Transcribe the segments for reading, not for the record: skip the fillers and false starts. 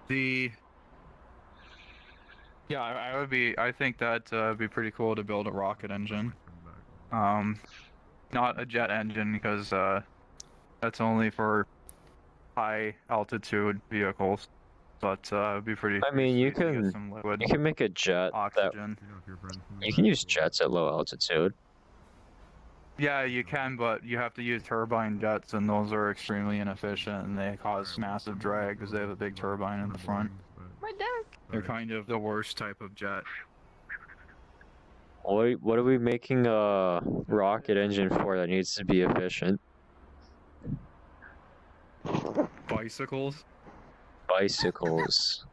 The Yeah, I think that would be pretty cool to build a rocket engine. Not a jet engine because that's only for high altitude vehicles. But it'd be pretty. I mean, you sweet to get can some liquid make a jet oxygen. you can use jets at low altitude. Yeah, you can, but you have to use turbine jets, and those are extremely inefficient, and they cause massive drag because they have a big turbine in the front. My deck. They're kind of the worst type of jet. What are we making a rocket engine for that needs to be efficient? Bicycles? Bicycles.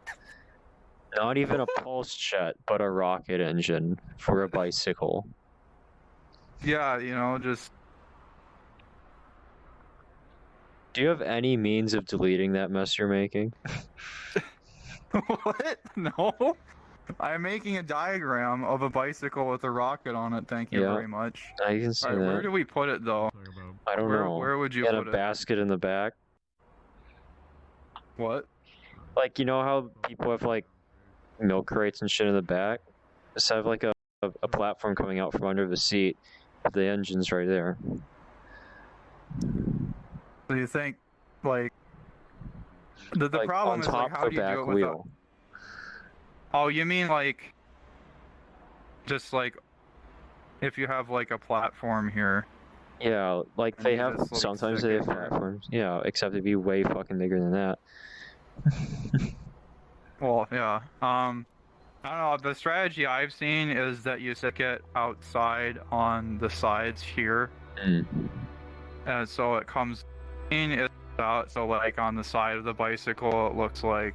Not even a pulse jet, but a rocket engine for a bicycle. Yeah, you know, just... Do you have any means of deleting that mess you're making? What? No? I'm making a diagram of a bicycle with a rocket on it, thank you very much. I can see that. Where do we put it, though? I don't know. Where would you put it? In a basket in the back? What? Like, you know how people have, like, milk crates and shit in the back? Just have, like, a platform coming out from under the seat. The engine's right there. So you think, like... The like, problem on is, top like, how the do you back do it wheel. Oh, you mean, like... Just, like... If you have, like, a platform here... Yeah, like, and they you have... just, like, Sometimes stick they it have here. platforms. Yeah, except it'd be way fucking bigger than that. Well, yeah. I don't know, the strategy I've seen is that you stick it outside on the sides here. And so it comes in, it's out, so like on the side of the bicycle it looks like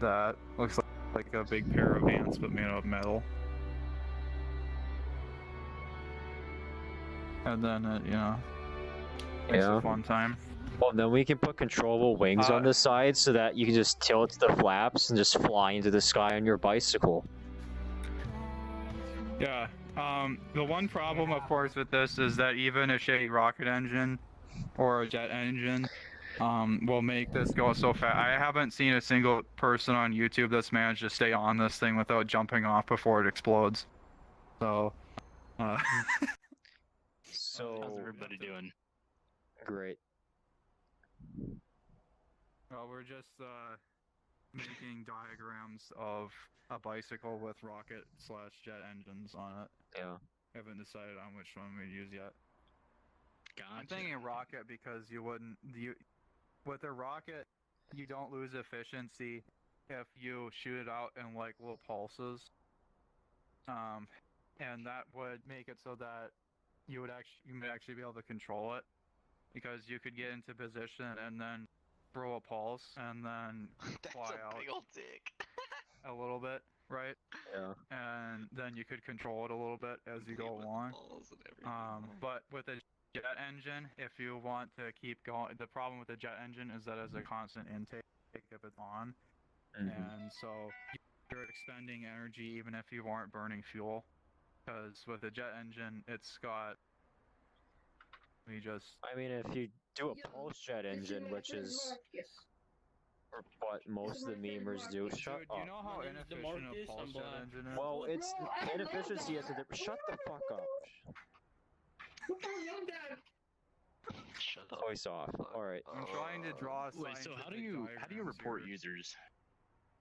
that. Looks like a big pair of ants but made of metal. And then it, you know, makes a fun time. Well, then we can put controllable wings on the side so that you can just tilt the flaps and just fly into the sky on your bicycle. Yeah. The one problem, of course, with this is that even a shitty rocket engine or a jet engine will make this go so fast. I haven't seen a single person on YouTube that's managed to stay on this thing without jumping off before it explodes. So, So, how's everybody doing? Great. Well, we're just making diagrams of a bicycle with rocket/jet engines on it. Yeah. Haven't decided on which one we'd use yet. Gotcha. I'm thinking rocket because with a rocket you don't lose efficiency if you shoot it out in like little pulses. And that would make it so that you might actually be able to control it, because you could get into position and then throw a pulse and then fly out Big old dick. a little bit, right? Yeah. And then you could control it a little bit as you go along. But with a jet engine, if you want to keep going, the problem with the jet engine is that it's a constant intake if it's on, and so you're expending energy even if you aren't burning fuel. Because with a jet engine, it's got... I mean, if you do a pulse jet engine, which is what most of the memers do, shut up. Do you know how inefficient a pulse jet engine is? Well, it's inefficiency is a shut the fuck up. Shut up. Voice off. All right. I'm trying to draw a Wait, so how do you report users?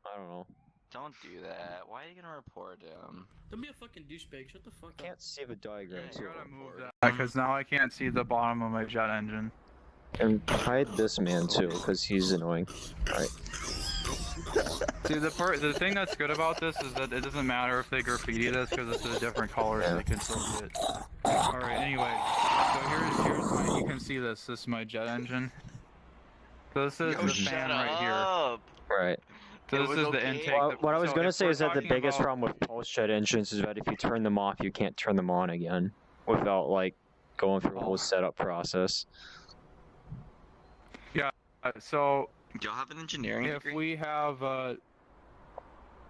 I don't know. Don't do that. Why are you gonna report him? Don't be a fucking douchebag. Shut the fuck up. Can't save a diagram. Yeah, too. You gotta move that, because now I can't see the bottom of my jet engine. And hide this man too, because he's annoying. Alright. See, the thing that's good about this is that it doesn't matter if they graffiti this, because it's a different color, so they can still see it. Alright, anyway. So here's my, you can see this. This is my jet engine. So this is the fan right here. Right. So this is the intake. Well, what I was going to say is that the biggest problem with pulse jet engines is that if you turn them off, you can't turn them on again without, like, going through a whole setup process. Yeah, so... Do y'all have an engineering degree? If we have,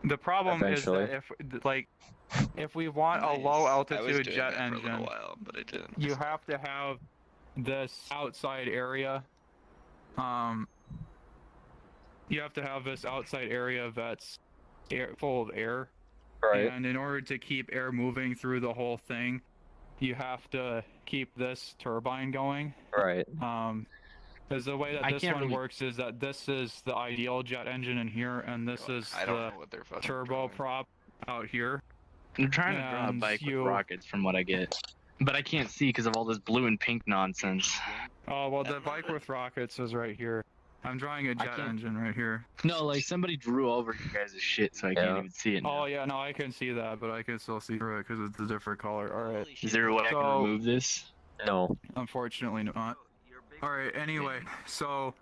the problem Eventually. is that if we want a low altitude jet engine, for a while, but I didn't. you have to have this outside area, you have to have this outside area that's full of air. Right. And in order to keep air moving through the whole thing, you have to keep this turbine going. Right. Because the way that I this can't one really- works is that this is the ideal jet engine in here, and this is I don't the know what they're fucking turbo drawing. prop out here. I'm trying to draw a And bike you- with rockets from what I get. But I can't see because of all this blue and pink nonsense. Oh, well, the bike with rockets is right here. I'm drawing a jet can't- engine right here. No, like somebody drew over you guys' shit, so I Yeah. can't even see it now. Oh, yeah, no, I can see that, but I can still see through it because it's a different color. Alright, Holy shit, Is there a way I So- can remove this? No. unfortunately not. you're big- Alright, anyway, so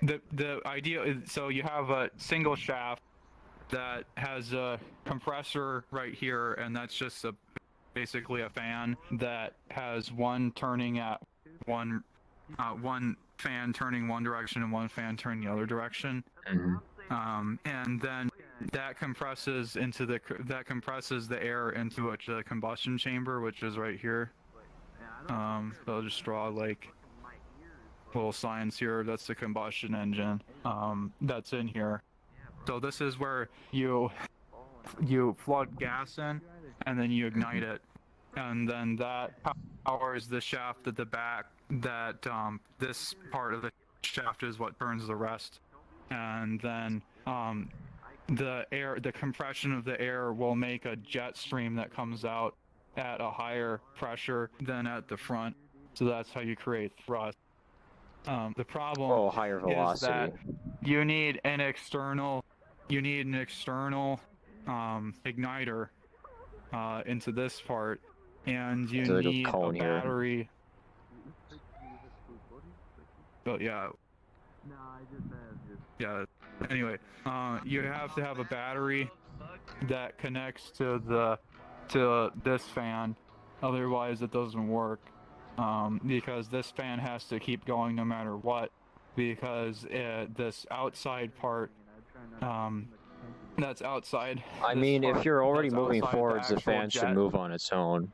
the idea is, so you have a single shaft that has a compressor right here, and that's just basically a fan that has one turning at one fan turning one direction and one fan turning the other direction. And then that compresses the air into the combustion chamber, which is right here. So I'll just draw like little signs here. That's the combustion engine. That's in here. So this is where you flood gas in, and then you ignite it, and then that powers the shaft at the back. That this part of the shaft is what turns the rest, and then the compression of the air will make a jet stream that comes out at a higher pressure than at the front. So that's how you create thrust. The problem Oh, higher is velocity. that you need an external igniter into this part, and you Is there like a need a cone here? battery. But yeah. Yeah. Anyway, you have to have a battery that connects to this fan, otherwise it doesn't work. Because this fan has to keep going no matter what, because this outside part, that's outside. I this mean, if part you're already that's moving outside the forwards, the actual fan should jet. move on its own.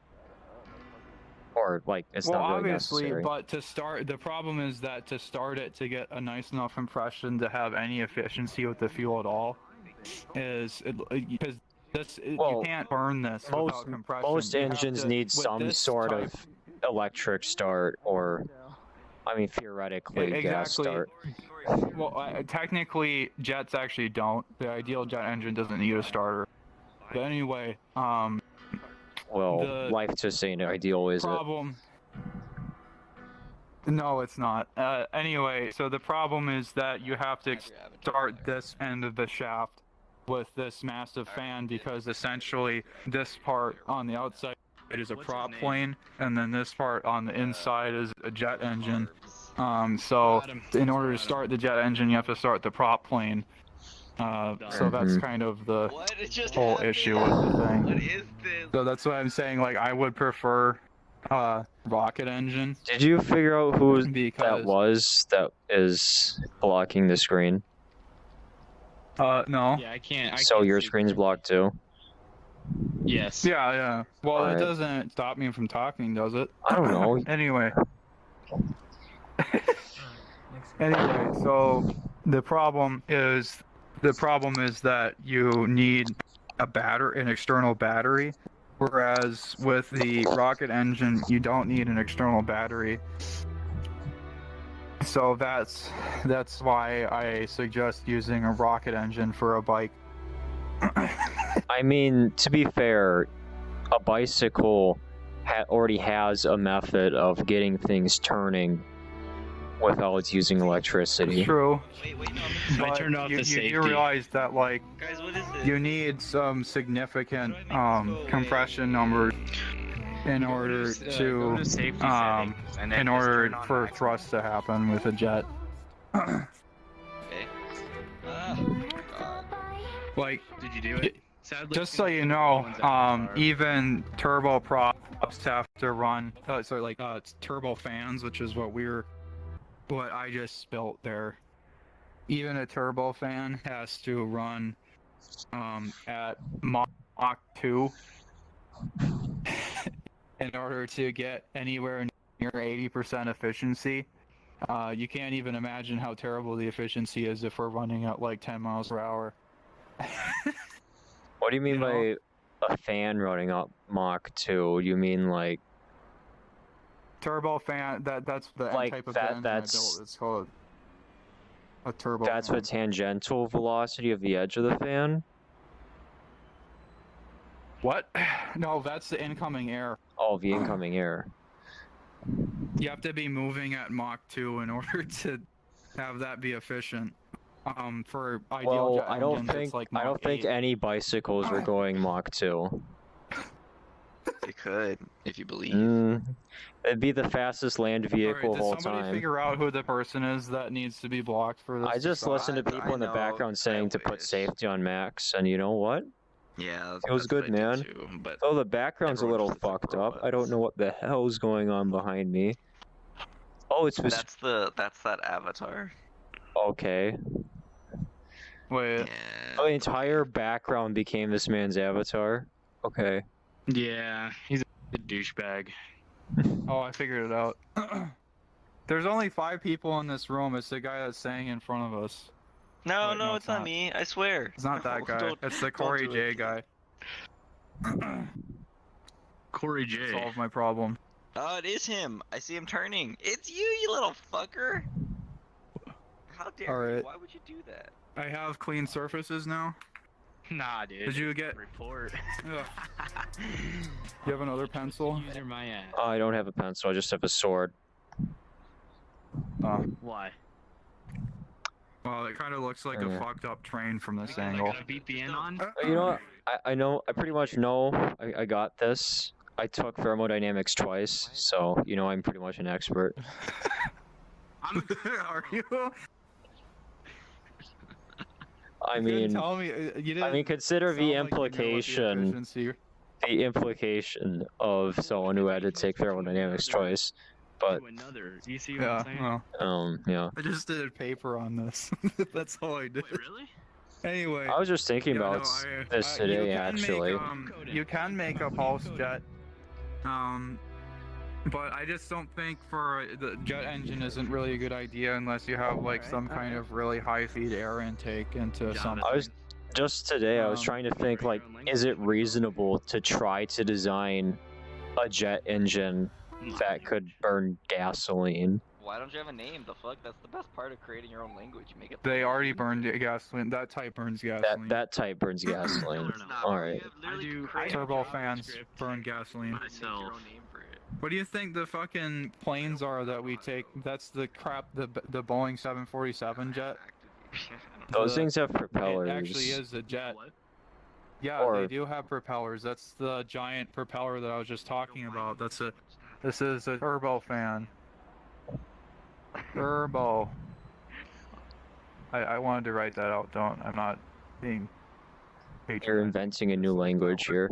Or, like, it's Well, not really obviously, necessary. but to start, the problem is that to start it to get a nice enough compression to have any efficiency with the fuel at all, is because Well, you can't burn this without compression. Most You have engines to- need with some this sort type- of electric start, or, I mean, theoretically, gas Exactly. start. Well, technically, jets actually don't. The ideal jet engine doesn't need a starter. But anyway, Well, the life just ain't ideal, is it? problem. No, it's not. Anyway, so the problem is that you have to start this end of the shaft with this massive fan, because essentially this part on the outside is a prop plane, and then this part on the inside is a jet engine. So Got him. in order to Got him. start the jet engine, you have to start the prop plane. So that's kind of the What? It just whole happened. issue with the thing. What is this? So that's why I'm saying, like, I would prefer rocket engine, Did you figure out who because that is blocking the screen? no. Yeah, I can't. So can't your see screen's it. blocked too? Yes. Yeah. Well, Alright. it doesn't stop me from talking, does it? I don't know. Anyway. Anyway, so the problem is that you need an external battery, whereas with the rocket engine you don't need an external battery. So that's why I suggest using a rocket engine for a bike. I mean, to be fair, a bicycle already has a method of getting things turning without using electricity. True, Wait, no. I but turned off the you safety. realize that, like, Guys, what is this? you need some significant compression numbers in order Go to safety um, settings, and then in just order turn on for max. thrust to happen with a jet. Okay. God. Like, Did you do it? Sadly, just so you know, one's out of the even turbo props have to run, turbo fans, which is what I just built there. Even a turbo fan has to run at Mach 2 in order to get anywhere near 80% efficiency. You can't even imagine how terrible the efficiency is if we're running at like 10 miles per hour. What do you mean You know? by a fan running up Mach 2? You mean like Turbo fan, that's the Like, type of that- engine I that's- built. It's called a turbo that's fan. the tangential velocity of the edge of the fan? What? No, that's the incoming air. Oh, the incoming air. You have to be moving at Mach 2 in order to have that be efficient. For ideal Well, jet I don't engines, think it's like I don't Mach think 8. any bicycles are going Mach 2. You could, if you believe. It'd be the fastest land vehicle Alright, of all did somebody time. figure out who the person is that needs to be blocked for this? I just stop? listened to I people in the know, background saying to put wish. safety on max, and you know what? Yeah, Feels that's good, what I man. did too, but Though the background's a everyone little just looks like fucked up, I don't robots. know what the hell's going on behind me. Oh, it's that's that avatar. okay. Wait, Yeah. Oh, the entire background became this man's avatar. Okay. Yeah, he's a douchebag. oh, I figured it out. There's only 5 people in this room. It's the guy that's saying in front of us. No, Wait, no, no, it's not me. I swear. It's not that No, guy. don't- It's the don't Corey do J it. guy. Corey J. Solve my problem. Oh, it is him. I see him turning. It's you little fucker. How dare you? Alright. Why would you do that? I have clean surfaces now. Nah, dude. Did you get? report? Ugh. You have another pencil? User my ass. I don't have a pencil, I just have a sword. Oh. Why? Well, it kind of looks like Yeah. a fucked up train from this I angle. got a VPN on? You know what? I know, I pretty much know I got this. I took thermodynamics twice, so, you know, I'm pretty much an expert. I'm Are you? I You didn't mean, tell me. You didn't. consider sound the like you knew what the efficiency- the implication of someone who had to take thermodynamics twice. But, to another. You see what Yeah. I'm saying? Well, yeah. I just did a paper on this. That's all I did. Wait, really? Anyway. I was just thinking yeah, about no, this you today, can actually. Make, you can make a pulse jet. But I just don't think for the jet engine isn't really a good idea unless you have like some kind of really high feed air intake into something. I was just today, I was Um, trying to think, like, is it reasonable to try to design a jet engine that could burn gasoline? Why don't you have a name? The fuck? That's the best part of creating your own language. You make it. They already burned gasoline. That type burns gasoline. That type burns gasoline. No, no, no. Alright. Turbo fans burn gasoline. Myself. What do you think the fucking planes are that we take? That's the crap. The Boeing 747 jet. Those The- things have It propellers. actually is a jet. What? Yeah, Or- they do have propellers. That's the giant propeller that I was just talking about. This is a turbo fan. Turbo. I wanted to write that out. I'm not being You're patronizing. inventing a new language here.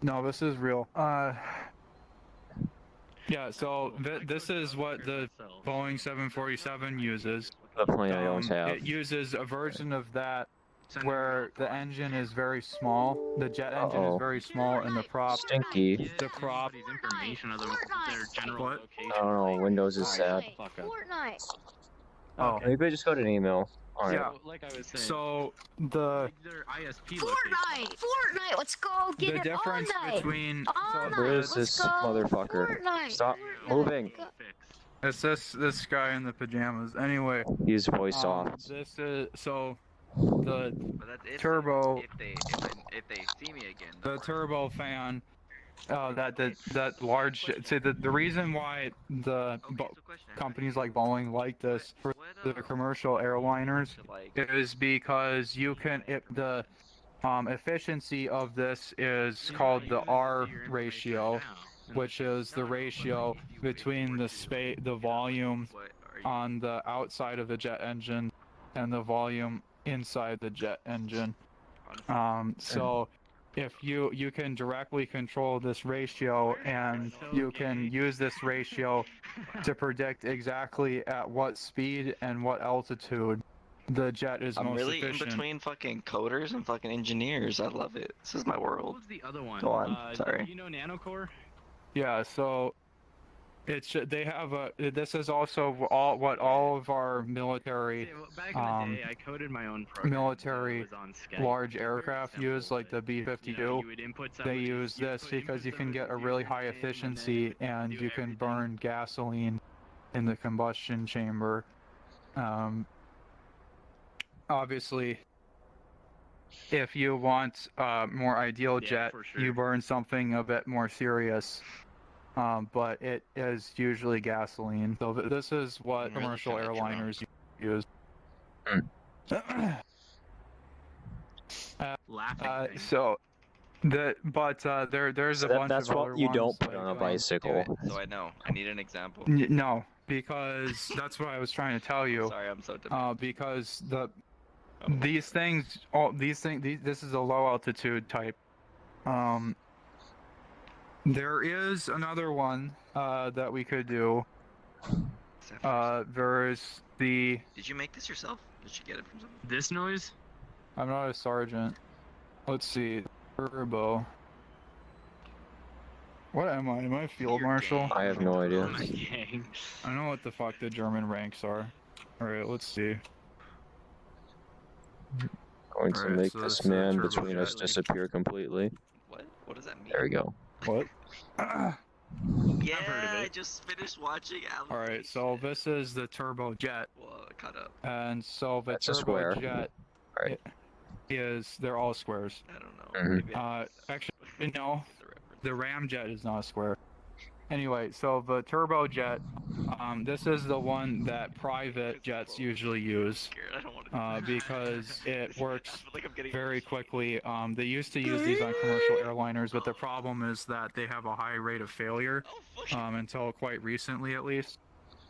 No, this is real. Yeah, so this is what the Boeing 747 uses. The plane I don't have. It uses a version of that where the engine is very small. The jet engine Uh-oh. is very small, and the prop. Stinky. The prop. Information of their general What? location. I don't know, Windows is sad. Fuck up. Fortnite. Oh, Maybe I just got an email. Alright. Yeah. Like I was saying. so the their ISP Fortnite. Fortnite. Let's go get the it difference all night. between All so night. Where is Let's this go. motherfucker? Fortnite. Stop Fortnite. moving. it's this guy in the pajamas. Anyway, He's voice off. this is so the But that's if Turbo- If they see me again. the turbo fan. That large. See the reason why the companies like Boeing like this for the commercial airliners is because you can the efficiency of this is called the R ratio, which is the ratio between the volume on the outside of the jet engine and the volume inside the jet engine. So if you can directly control this ratio, and you can use this ratio to predict exactly at what speed and what altitude the jet is I'm most really efficient. in between fucking coders and fucking engineers. I love it. This is my What world. was the other one? Go on, sorry. You know Nanocore? Yeah, so They have a. This is also all of our military. Back in the day, I coded my own program. Military It was on Skype. large Very aircraft simple, use, like the but, B-52. you would input some They of use these- this put because you input can some get of a these really zeros high and then it efficiency would and do you can everything. burn gasoline in the combustion chamber. Obviously, if you want a more ideal jet, for sure. you burn something a bit more serious. But it is usually gasoline. So this is what Really commercial kinda airliners use. Laughing thing. So, there's So a bunch that's of what other you ones, don't put like, on a Do bicycle. it, so I know. I need an example. No, because that's what I was trying to tell you. Sorry, I'm so demanding. Because Oh, these things, this is a low altitude type. There is another one that we could do. There's the. Did you make this yourself? Did you get it from someone? This noise? I'm not a sergeant. Let's see. Turbo. What am I? Am I a field You're marshal? gang. I have no idea. Oh my gang. I know what the fuck the German ranks are. Alright, let's see. Going to Alright, make so this this is man turbo between us jet. disappear completely. What does that mean? There we go. What? Yeah, heard of I it. just finished watching Alice. Alright, so this is the turbo jet. Well, cut up. And so the That's a turbo square. jet Alright. they're all squares. I don't know. Mhm. Maybe I Actually, no, missed the reference. the ramjet is not a square. Anyway, so the turbojet, this is the one that private jets usually use I'm scared. I don't want to do because it I works feel like I'm getting very quickly. They used to use these on commercial airliners, but the problem is that they have a high rate of failure Oh, fuck. until quite recently, at least.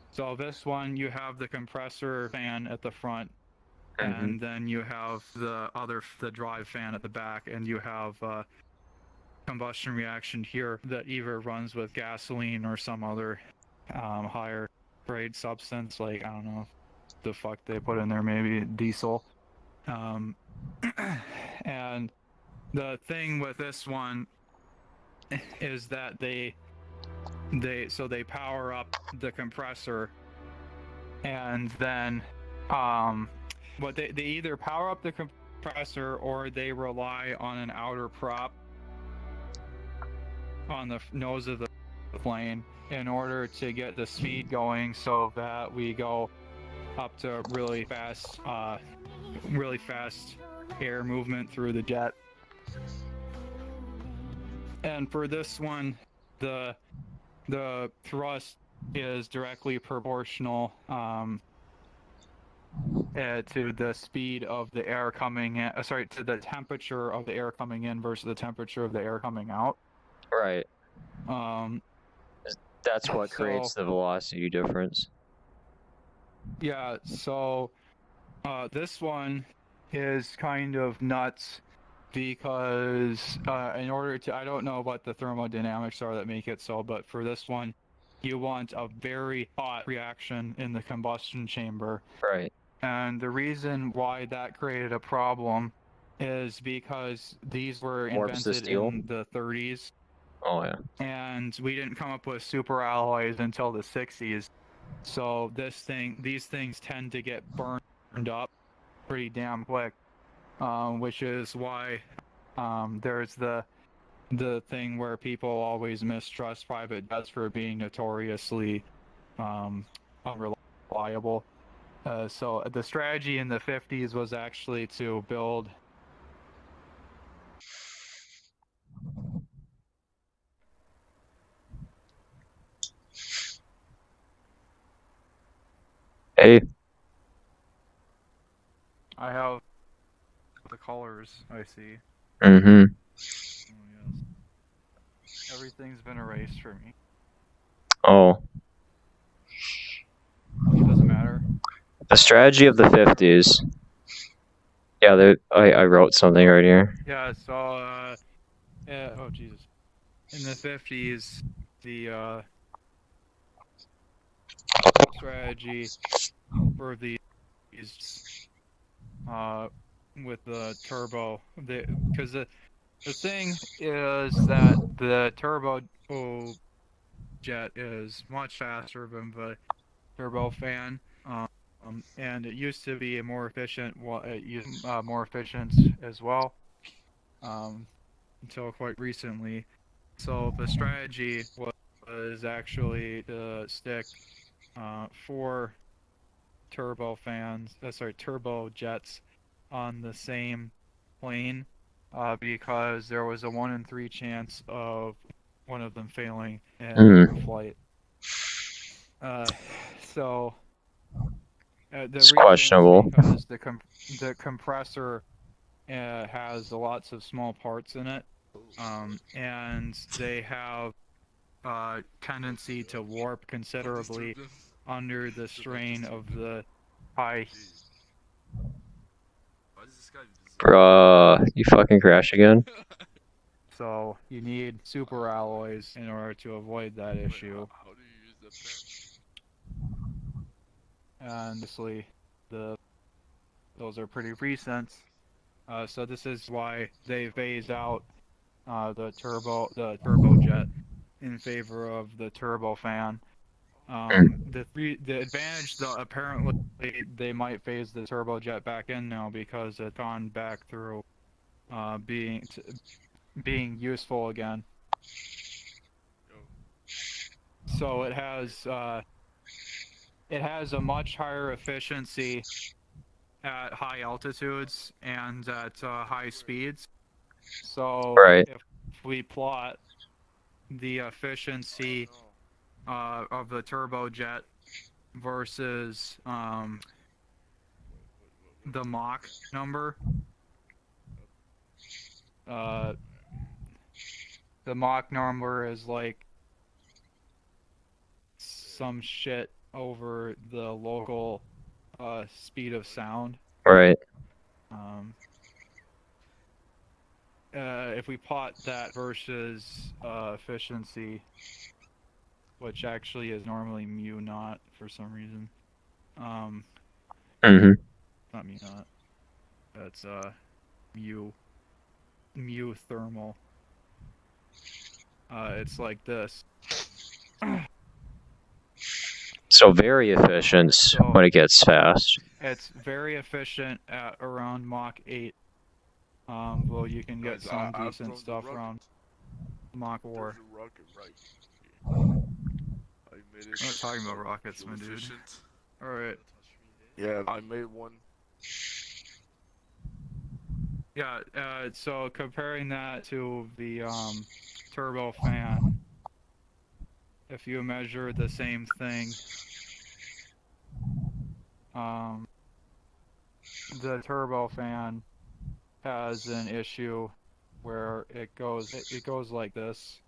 So this one, you have the compressor fan at the front, Mhm. and then you have the drive fan at the back, and you have combustion reaction here that either runs with gasoline or some other higher grade substance, like I don't know the fuck they put in there, maybe diesel. And the thing with this one is that they power up the compressor, and then but they either power up the compressor or they rely on an outer prop on the nose of the plane in order to get the speed going, so that we go up to really fast air movement through the jet. And for this one, the thrust is directly proportional to the speed of the air coming in. To the temperature of the air coming in versus the temperature of the air coming out. Right. That's what so- creates the velocity difference. Yeah, so this one is kind of nuts because in order to, I don't know what the thermodynamics are that make it so, but for this one, you want a very hot reaction in the combustion chamber. Right. And the reason why that created a problem is because these were Warps the invented steel? in the 30s. Oh yeah. And we didn't come up with super alloys until the 60s. So these things tend to get burned up pretty damn quick, which is why there's the thing where people always mistrust private jets for being notoriously unreliable. So the strategy in the 50s was actually to build Hey. I have the colors I see. Mm-hmm. Oh, yes. Everything's been erased for me. Oh. It doesn't matter. The strategy of the 50s. Yeah, I wrote something right here. Yeah, so oh Jesus. In the 50s, the strategy for these with the turbo, because the thing is that the turbo jet is much faster than the turbofan, and it used to be more efficient. More efficient as well, until quite recently. So the strategy was actually to stick 4 turbojets on the same plane, because there was a 1 in 3 chance of one of them failing in flight. So the It's reason questionable. is because the compressor has lots of small parts in it, and they have tendency to warp considerably under the strain of the high. Bruh, you fucking crash again? So you need super alloys in order to avoid that issue. And obviously, those are pretty recent. So this is why they phased out the turbojet in favor of the turbofan. The advantage, though, apparently they might phase the turbojet back in now because it's gone back through being useful again. So it has a much higher efficiency at high altitudes and at high speeds. So Right. if we plot the efficiency of the turbojet versus the Mach number, the Mach number is like some shit over the local speed of sound. Right. If we plot that versus efficiency, which actually is normally mu naught for some reason. Not mu naught. That's mu thermal. It's like this. So very efficient when it gets fast. It's very efficient at around Mach 8. Well, you can get some decent stuff around Mach 4. I'm not talking about rockets, my dude. Alright. Yeah, I made one. Yeah, so comparing that to the turbofan, if you measure the same thing, the turbofan has an issue where it goes like this,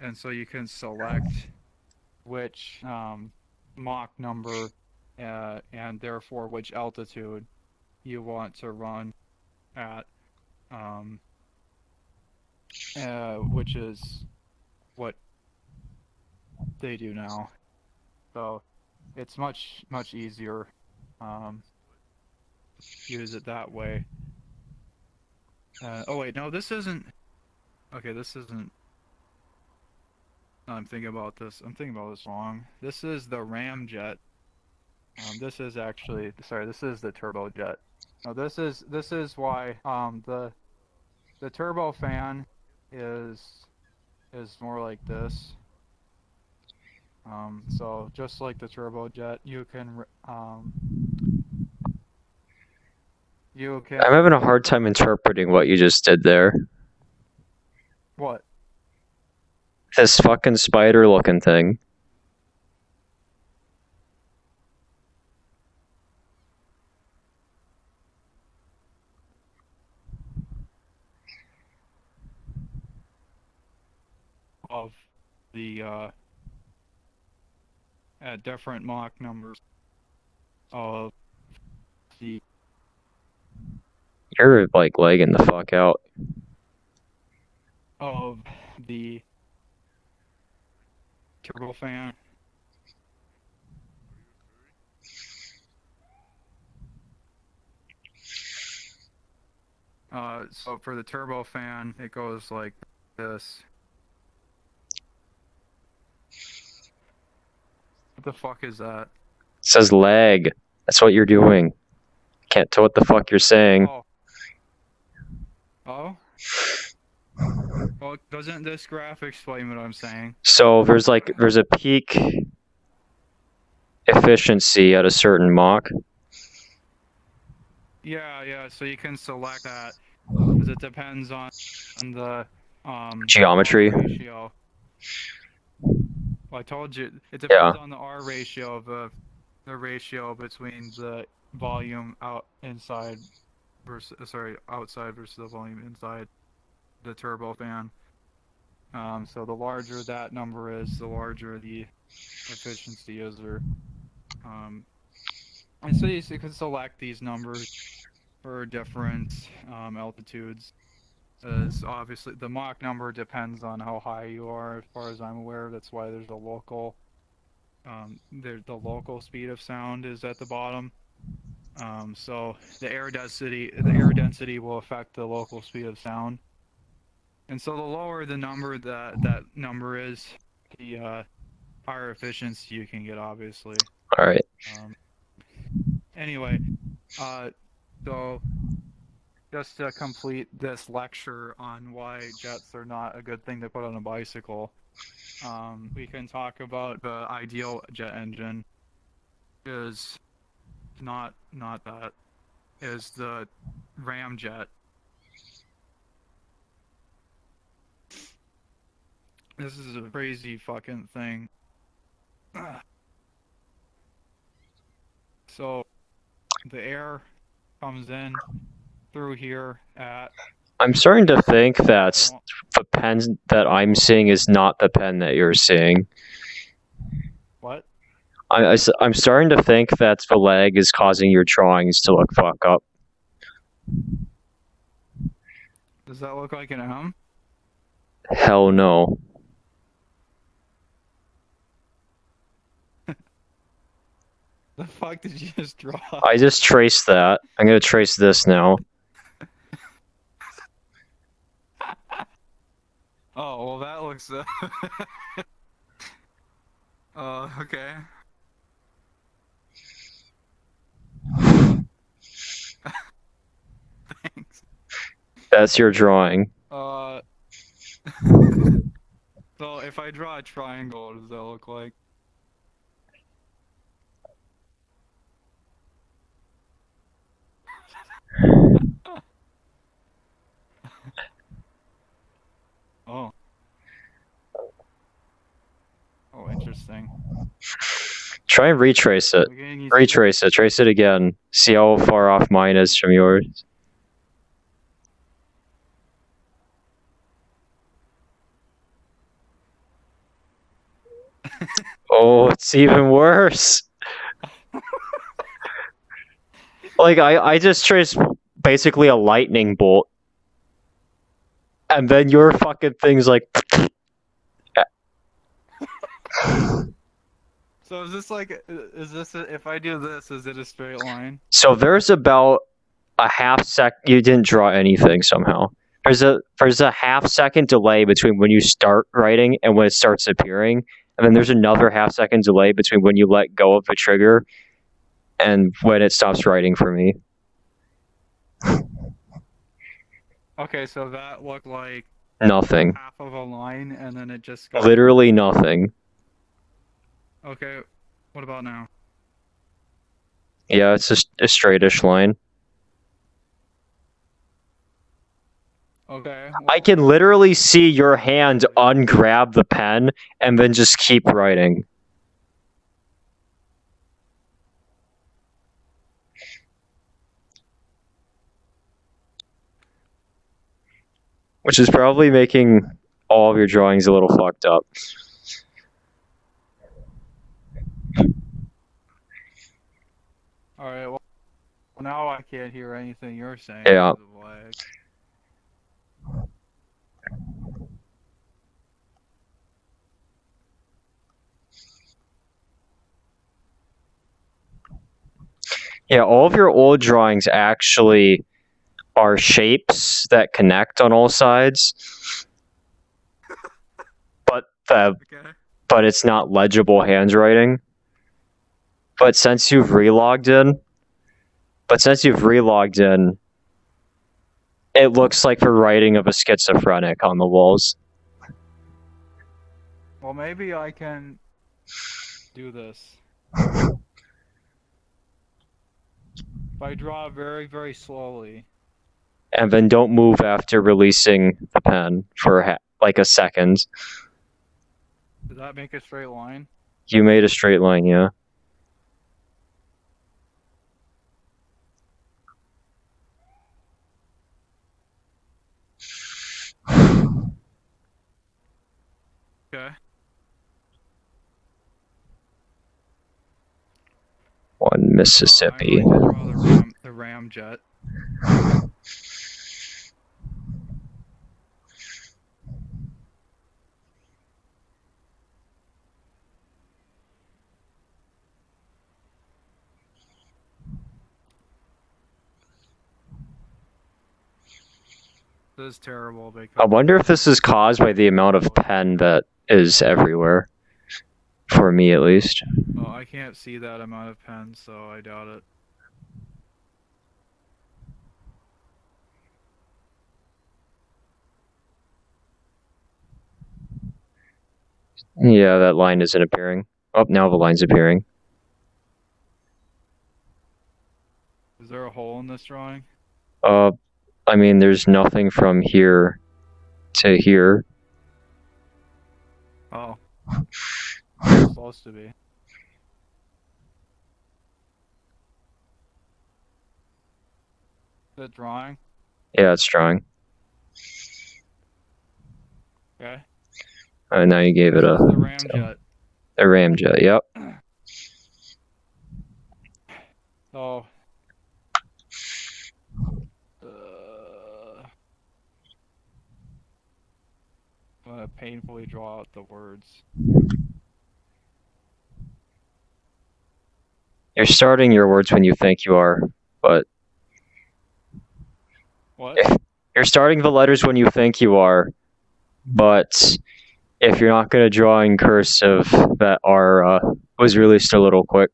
and so you can select which Mach number and therefore which altitude you want to run at, which is what they do now. So it's much easier. Use it that way. Oh wait, no, this isn't. Okay, this isn't. I'm thinking about this. I'm thinking about this wrong. This is the ramjet. This is actually, sorry, this is the turbojet. No, this is why the turbofan is more like this. So just like the turbojet, you can I'm having a hard time interpreting what you just did there. What? This fucking spider looking thing. Of the at different Mach numbers of the. You're like lagging the fuck out. Of the turbofan. So for the turbofan, it goes like this. the fuck is that? It says lag. That's what you're doing. Can't tell what the fuck you're saying. Oh. Oh? Well, doesn't this graph explain what I'm saying? So there's a peak efficiency at a certain Mach. Yeah, so you can select that, because it depends on the, Geometry. R ratio. Well, I told you, it depends on the R ratio of the ratio between the volume outside versus the volume inside the turbo fan. So the larger that number is, the larger the efficiency is, and so you can select these numbers for different altitudes. As obviously the Mach number depends on how high you are, as far as I'm aware. That's why there's a local, the local speed of sound is at the bottom. So the air density will affect the local speed of sound. And so the lower the number that number is, the higher efficiency you can get, obviously. All right. Anyway, so just to complete this lecture on why jets are not a good thing to put on a bicycle, we can talk about the ideal jet engine is not that, is the ramjet. This is a crazy fucking thing. So the air comes in through here at... I'm starting to think that the pen that I'm seeing is not the pen that you're seeing. What? I'm starting to think that the lag is causing your drawings to look fuck up. Does that look like an M? Hell no. The fuck did you just draw? I just traced that. I'm gonna trace this now. Oh, well that looks... okay. Thanks. That's your drawing. So if I draw a triangle, what does that look like? Oh. Oh, interesting. Try and retrace it. Retrace it. Trace it again. See how far off mine is from yours. Oh, it's even worse. Like, I just traced basically a lightning bolt. And then your fucking thing's like... So is this like, if I do this, is it a straight line? So there's about a half sec. You didn't draw anything somehow. There's a half second delay between when you start writing and when it starts appearing, and then there's another half second delay between when you let go of the trigger and when it stops writing for me. Okay, so that looked like Nothing. half of a line, and then it just goes... Literally nothing. Okay, what about now? Yeah, it's just a straightish line. Okay. I can literally see your hand ungrab the pen and then just keep writing. Which is probably making all of your drawings a little fucked up. Alright, well, now I can't hear anything you're saying. Yeah. Because of lag. Yeah, all of your old drawings actually are shapes that connect on all sides. But Okay. but it's not legible handwriting. But since you've relogged in, it looks like the writing of a schizophrenic on the walls. Well, maybe I can do this. If I draw very, very slowly. And then don't move after releasing the pen for like a second. Does that make a straight line? You made a straight line, yeah. Okay. One Mississippi. I'm going to draw the ramjet. This is terrible because I wonder if this is caused by the amount of pen that is everywhere. For me, at least. oh, I can't see that amount of pen, so I doubt it. Yeah, that line isn't appearing. Oh, now the line's appearing. Is there a hole in this drawing? I mean, there's nothing from here to here. Oh. It's supposed to be. The drawing? Yeah, it's drawing. Okay. Now you gave it This a... is the ramjet. A ramjet, yep. Oh. I'm gonna painfully draw out the words. You're starting your words when you think you are, but... What? You're starting the letters when you think you are, but if you're not going to draw in cursive, that R was released a little quick.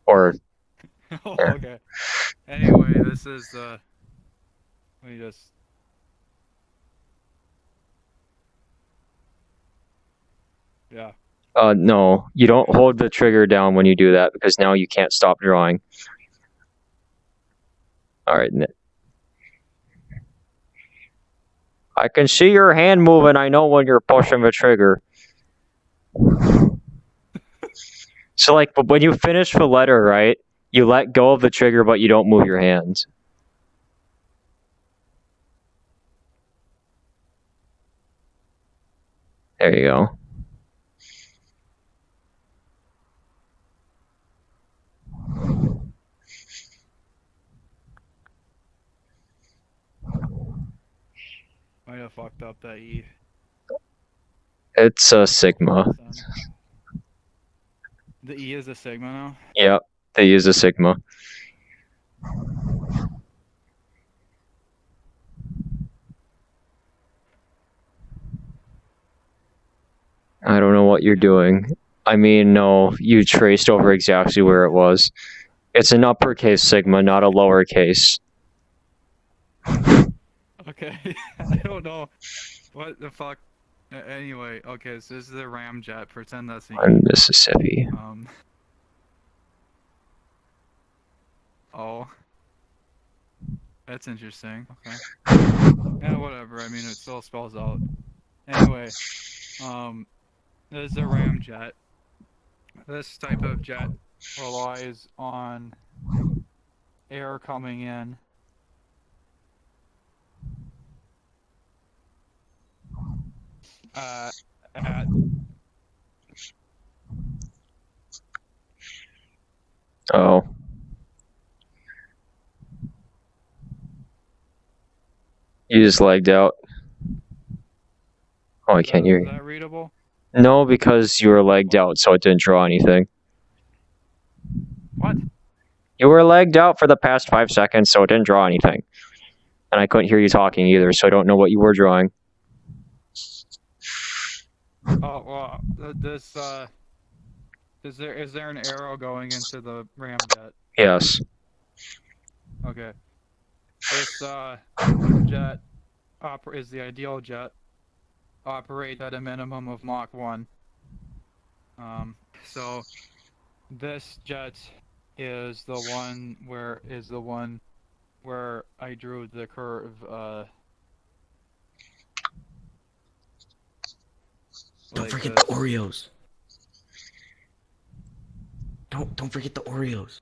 Or... Oh, okay. Anyway, this is let me just... Yeah. No, you don't hold the trigger down when you do that, because now you can't stop drawing. Alright. I can see your hand moving, I know when you're pushing the trigger. So, like, but when you finish the letter, right, you let go of the trigger, but you don't move your hands. There you go. Might have fucked up that E. It's a sigma. The E is a sigma now? Yep, they use a sigma. I don't know what you're doing. I mean, no, you traced over exactly where it was. It's an uppercase sigma, not a lowercase. Okay, I don't know. What the fuck? Anyway, okay, so this is the ramjet. Pretend that's an E. On Mississippi. Oh. That's interesting. Okay. Yeah, whatever. I mean, it still spells out. Anyway, this is a ramjet. This type of jet relies on air coming in. At Oh. You just lagged out. Oh, I can't hear Is you. that readable? No, because you were lagged out, so it didn't draw anything. What? You were lagged out for the past 5 seconds, so it didn't draw anything. And I couldn't hear you talking either, so I don't know what you were drawing. Oh, well, this, Is there an arrow going into the ramjet? Yes. Okay. This jet is the ideal jet. Operate at a minimum of Mach 1. So this jet is the one where I drew the curve. Don't like forget this. the Oreos. Don't forget the Oreos.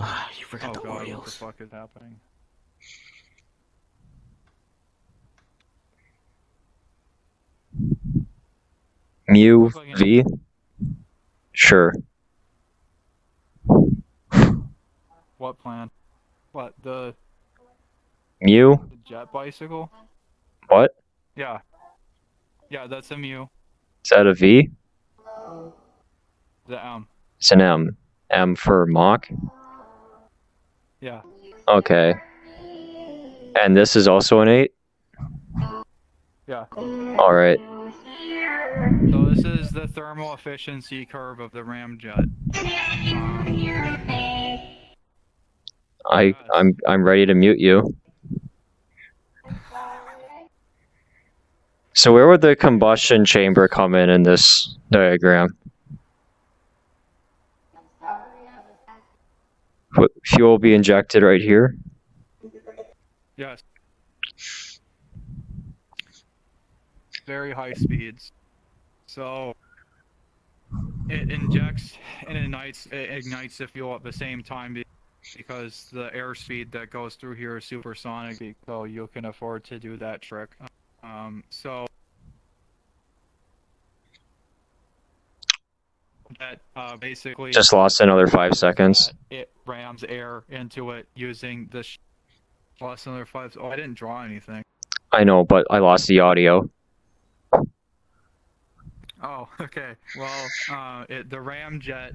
Ah, you forgot the God, Oreos. what the fuck is happening? Mu V? Sure. What plan? What, the Mu? jet bicycle? What? Yeah. Yeah, that's a Mu. Is that a V? The M. It's an M. M for Mach? Yeah. Okay. And this is also an 8? Yeah. Alright. So this is the thermal efficiency curve of the ramjet. I'm ready to mute you. So where would the combustion chamber come in this diagram? Fuel be injected right here? Yes. Very high speeds. So it injects and ignites the fuel at the same time because the airspeed that goes through here is supersonic, so you can afford to do that trick. So that basically just lost another 5 seconds. It rams air into it using the lost another 5. Oh, I didn't draw anything. I know, but I lost the audio. Oh, okay. Well, the ramjet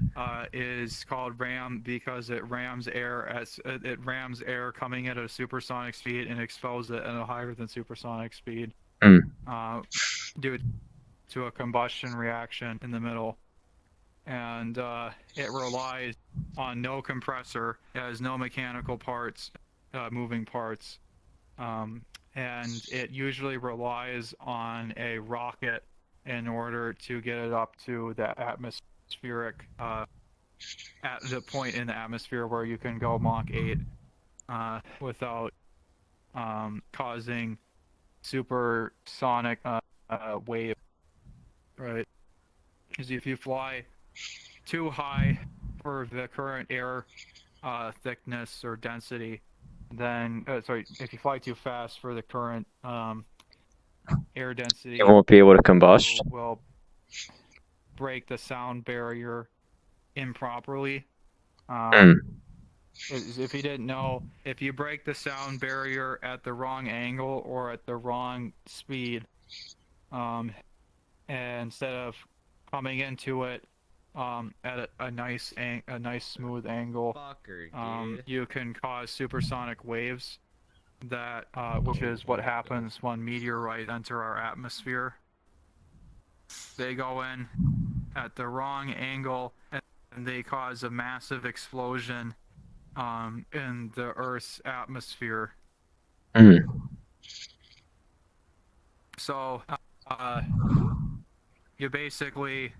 is called ram because it rams air coming at a supersonic speed and expels it at a higher than supersonic speed. Due to a combustion reaction in the middle. And it relies on no compressor. It has no mechanical parts, moving parts. And it usually relies on a rocket in order to get it up to the atmospheric, at the point in the atmosphere where you can go Mach 8 without causing supersonic wave, right? Because if you fly too high for the current air thickness or density, then if you fly too fast for the current air density, You won't be able to combust. Will break the sound barrier improperly. If you didn't know, if you break the sound barrier at the wrong angle or at the wrong speed, and instead of coming into it at a nice smooth angle, you can cause supersonic waves. That which is what happens when meteorites enter our atmosphere. They go in at the wrong angle and they cause a massive explosion in the Earth's atmosphere. So you basically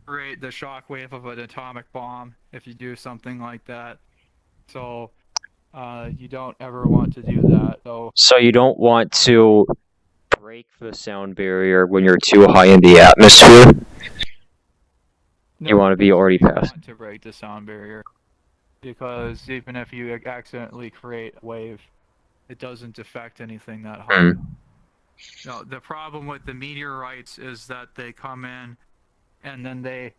create the shockwave of an atomic bomb if you do something like that. So you don't ever want to do that. So you don't want to break the sound barrier when you're too high in the atmosphere? No, you want to be already you past. Want to break the sound barrier, because even if you accidentally create a wave, it doesn't affect anything that high. No, the problem with the meteorites is that they come in and then they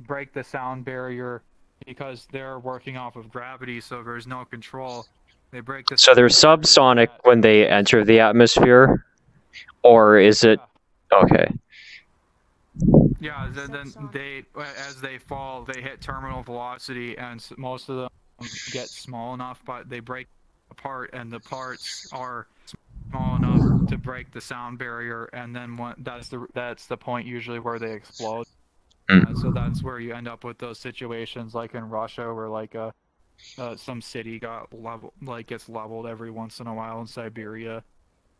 break the sound barrier because they're working off of gravity, so there's no control. They break the. So they're subsonic when they enter the atmosphere, or is it? Okay. Yeah, then they, as they fall, they hit terminal velocity, and most of them get small enough, but they break apart, and the parts are small enough to break the sound barrier, and then that's the point usually where they explode. So that's where you end up with those situations like in Russia, where like some city gets leveled every once in a while in Siberia,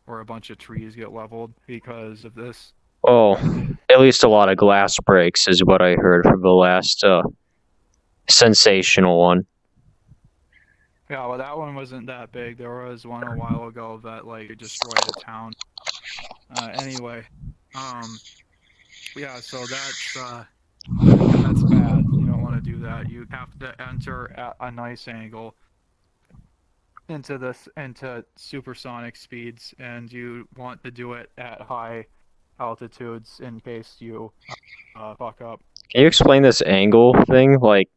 or a bunch of trees get leveled because of this. Oh, at least a lot of glass breaks is what I heard from the last sensational one. Yeah, well, that one wasn't that big. There was one a while ago that like destroyed a town. Anyway, yeah, so that's bad. You don't want to do that. You have to enter at a nice angle into supersonic speeds, and you want to do it at high altitudes in case you fuck up. Can you explain this angle thing? Like,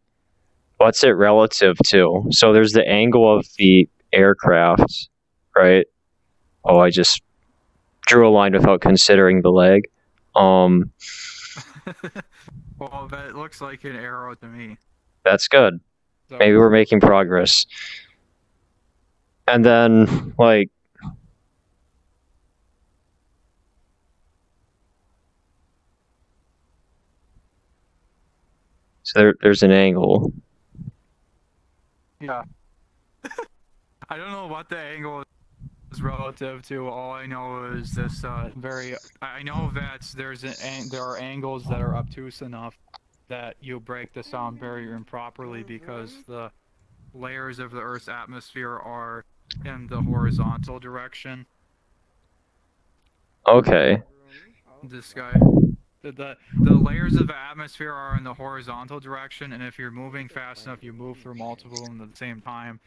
what's it relative to? So there's the angle of the aircraft, right? Oh, I just drew a line without considering the leg. Well, that looks like an arrow to me. That's good. So, Maybe we're making progress. And then, like, so there's an angle. yeah. I don't know what the angle is relative to. All I know is this I know that there are angles that are obtuse enough that you break the sound barrier improperly because the layers of the Earth's atmosphere are in the horizontal direction. Okay. This guy. The layers of the atmosphere are in the horizontal direction, and if you're moving fast enough, you move through multiple of them at the same time.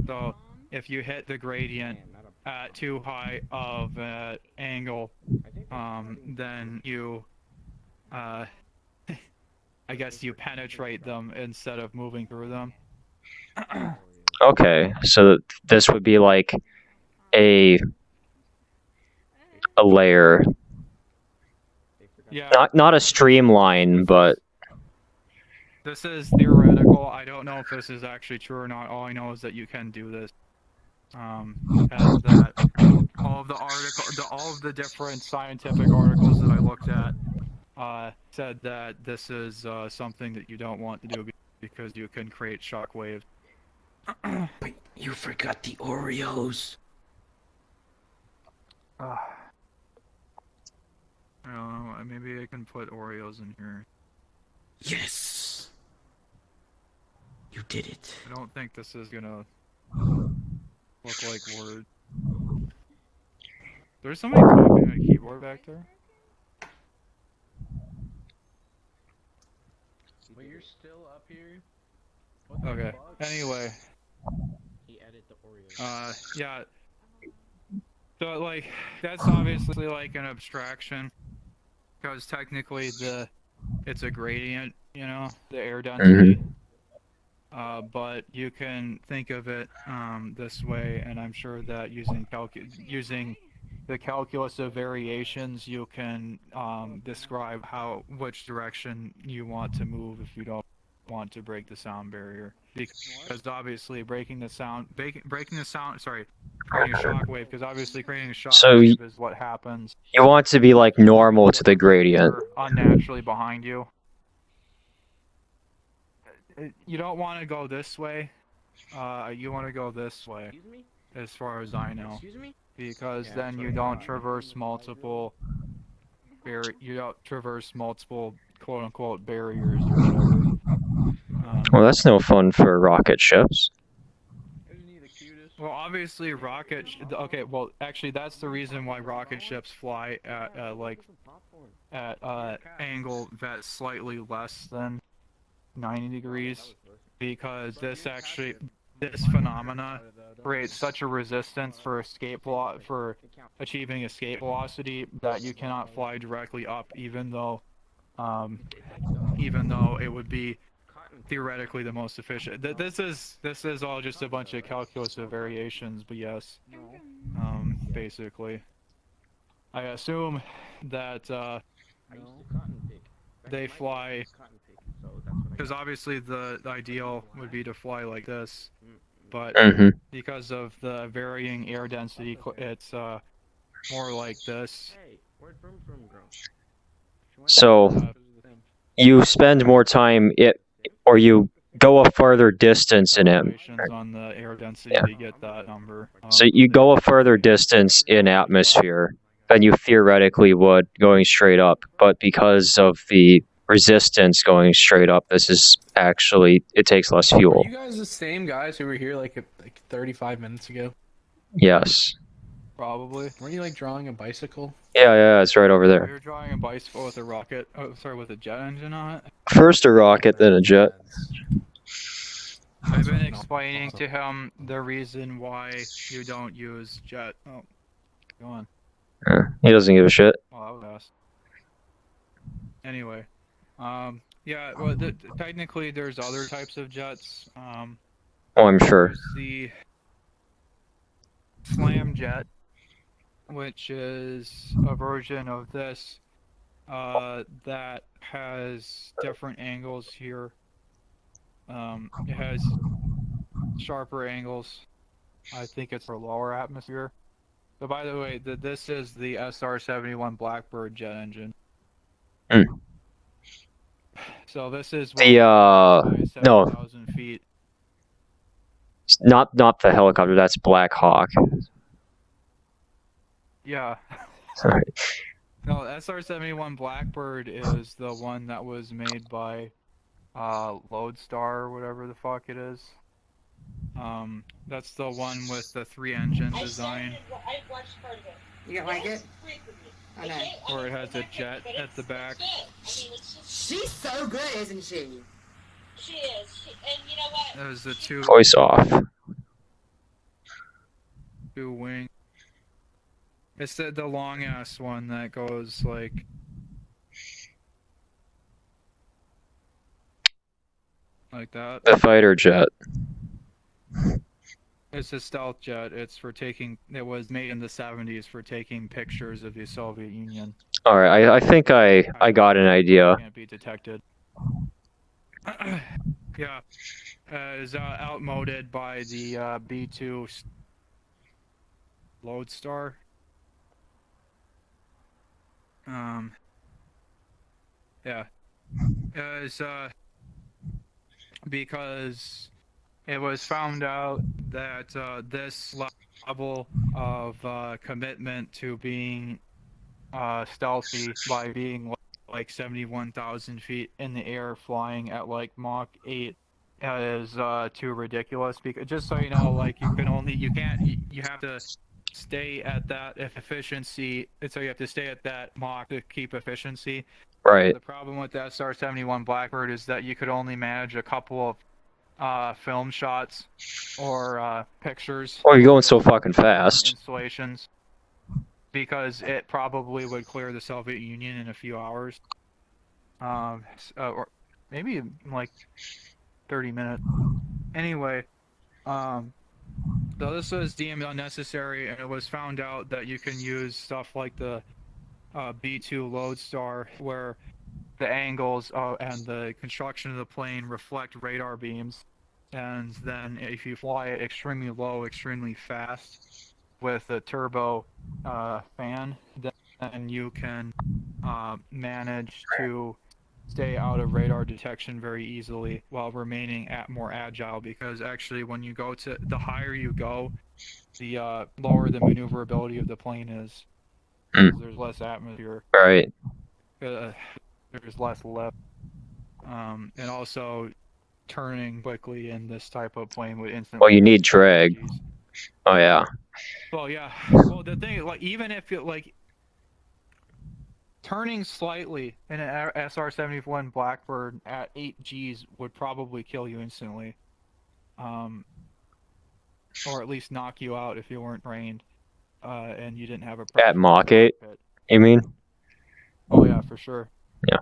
So if you hit the gradient at too high of an angle, then you, I guess you penetrate them instead of moving through them. Okay, so this would be like a layer. Yeah. Not a streamline, but This is theoretical. I don't know if this is actually true or not. All I know is that you can do this. And that all of the different scientific articles that I looked at said that this is something that you don't want to do because you can create shock waves. But you forgot the Oreos. I don't know. Maybe I can put Oreos in here. Yes. You did it. I don't think this is gonna look like Word. There's somebody typing on a keyboard back there. But you're still up here? Okay. Anyway. He added the Oreos. Yeah. So, like, that's obviously, like, an abstraction. Because technically it's a gradient, you know, the air density. But you can think of it this way, and I'm sure that using the calculus of variations, you can describe which direction you want to move if you don't want to break the sound barrier. Because obviously creating a shock wave, because obviously creating a shock wave is what happens. You want to be like normal to the gradient. Unnaturally behind you. You don't want to go this way. You want to go this way, as far as I know. Because then you don't traverse multiple quote unquote barriers or whatever. Well, that's no fun for rocket ships. Well, obviously okay, well, actually that's the reason why rocket ships fly at angle that's slightly less than 90 degrees, because this phenomena creates such a resistance for achieving escape velocity that you cannot fly directly up, even though it would be theoretically the most efficient. This is all just a bunch of calculus of variations, but yes, basically, I assume that they fly, because obviously the ideal would be to fly like this, but Mm-hmm. because of the varying air density, it's more like this. Hey, where'd Vroom Vroom go? She went So- to the thing. You spend more time or you go a farther distance in it. Calculations on the air density Yeah. to get that number. So you go a further distance in atmosphere than you theoretically would going straight up, but because of the resistance going straight up, this is actually, it takes less Are fuel. you guys the same guys who were here like 35 minutes ago? Yes. Probably. Weren't you like drawing a bicycle? Yeah, it's right over there. You're drawing a bicycle with a rocket. Oh, sorry, with a jet engine on it. First a rocket, then a jet. I've been explaining to him the reason why you don't use jet. Oh, go on. He doesn't give a shit. Well, that was fast. Anyway, yeah. Well, technically, there's other types of jets. Oh, I'm sure. There's the slam jet, which is a version of this that has different angles here. It has sharper angles. I think it's for lower atmosphere. So by the way, this is the SR-71 Blackbird jet engine. Hmm. So this is The, no. 7,000 feet. Not the helicopter, that's Black Hawk. Yeah. Sorry. No, SR-71 Blackbird is the one that was made by Lodestar or whatever the fuck it is. That's the one with the 3-engine design. You don't like it? I know. Where it has a jet at the back. She's so good, isn't she? She is. And you know what? There's the two Voice off. wing. It's the long ass one that goes like that. The fighter jet. It's a stealth jet. It's for taking. It was made in the 70s for taking pictures of the Soviet Union. Alright, I think I got an idea. Can't be detected. Yeah, is outmoded by the B2 Lodestar. Yeah, is because it was found out that this level of commitment to being stealthy by being like 71,000 feet in the air flying at like Mach 8 is too ridiculous. Because just so you know, like you have to stay at that efficiency. So you have to stay at that Mach to keep efficiency. Right. The problem with the SR-71 Blackbird is that you could only manage a couple of film shots or pictures. Oh, you're going so fucking fast. Installations, because it probably would clear the Soviet Union in a few hours, or maybe like 30 minutes. Anyway, so this was deemed unnecessary, and it was found out that you can use stuff like the B2 Lodestar, where the angles and the construction of the plane reflect radar beams, and then if you fly it extremely low, extremely fast with a turbo fan, then you can manage to stay out of radar detection very easily while remaining more agile, because actually when you go to the higher you go, the lower the maneuverability of the plane is. There's less atmosphere. Right. There's less lift. And also turning quickly in this type of plane would instantly. Well, you need drag. Oh yeah. Well, yeah. Well, the thing, like, even if it like turning slightly in an SR-71 Blackbird at 8 Gs would probably kill you instantly, or at least knock you out if you weren't trained, and you didn't have a. At Mach 8, you mean? Oh yeah, for sure. Yeah.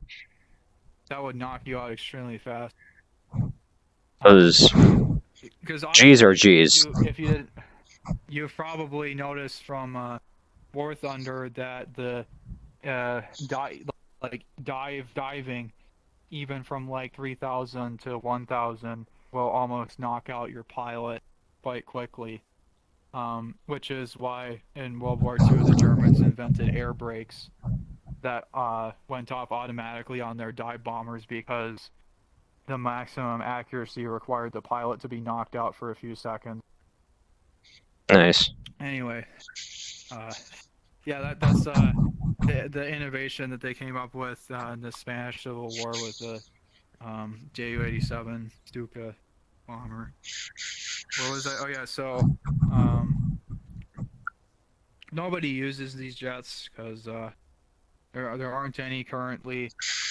That would knock you out extremely fast. Those G's are G's. If you did, you've probably noticed from War Thunder that the diving, even from like 3,000 to 1,000, will almost knock out your pilot quite quickly. Which is why in World War II the Germans invented air brakes that went off automatically on their dive bombers because the maximum accuracy required the pilot to be knocked out for a few seconds. Nice. Anyway, yeah, that's the innovation that they came up with in the Spanish Civil War with the Ju-87 Stuka bomber. What was that? Oh yeah, so nobody uses these jets because there aren't any currently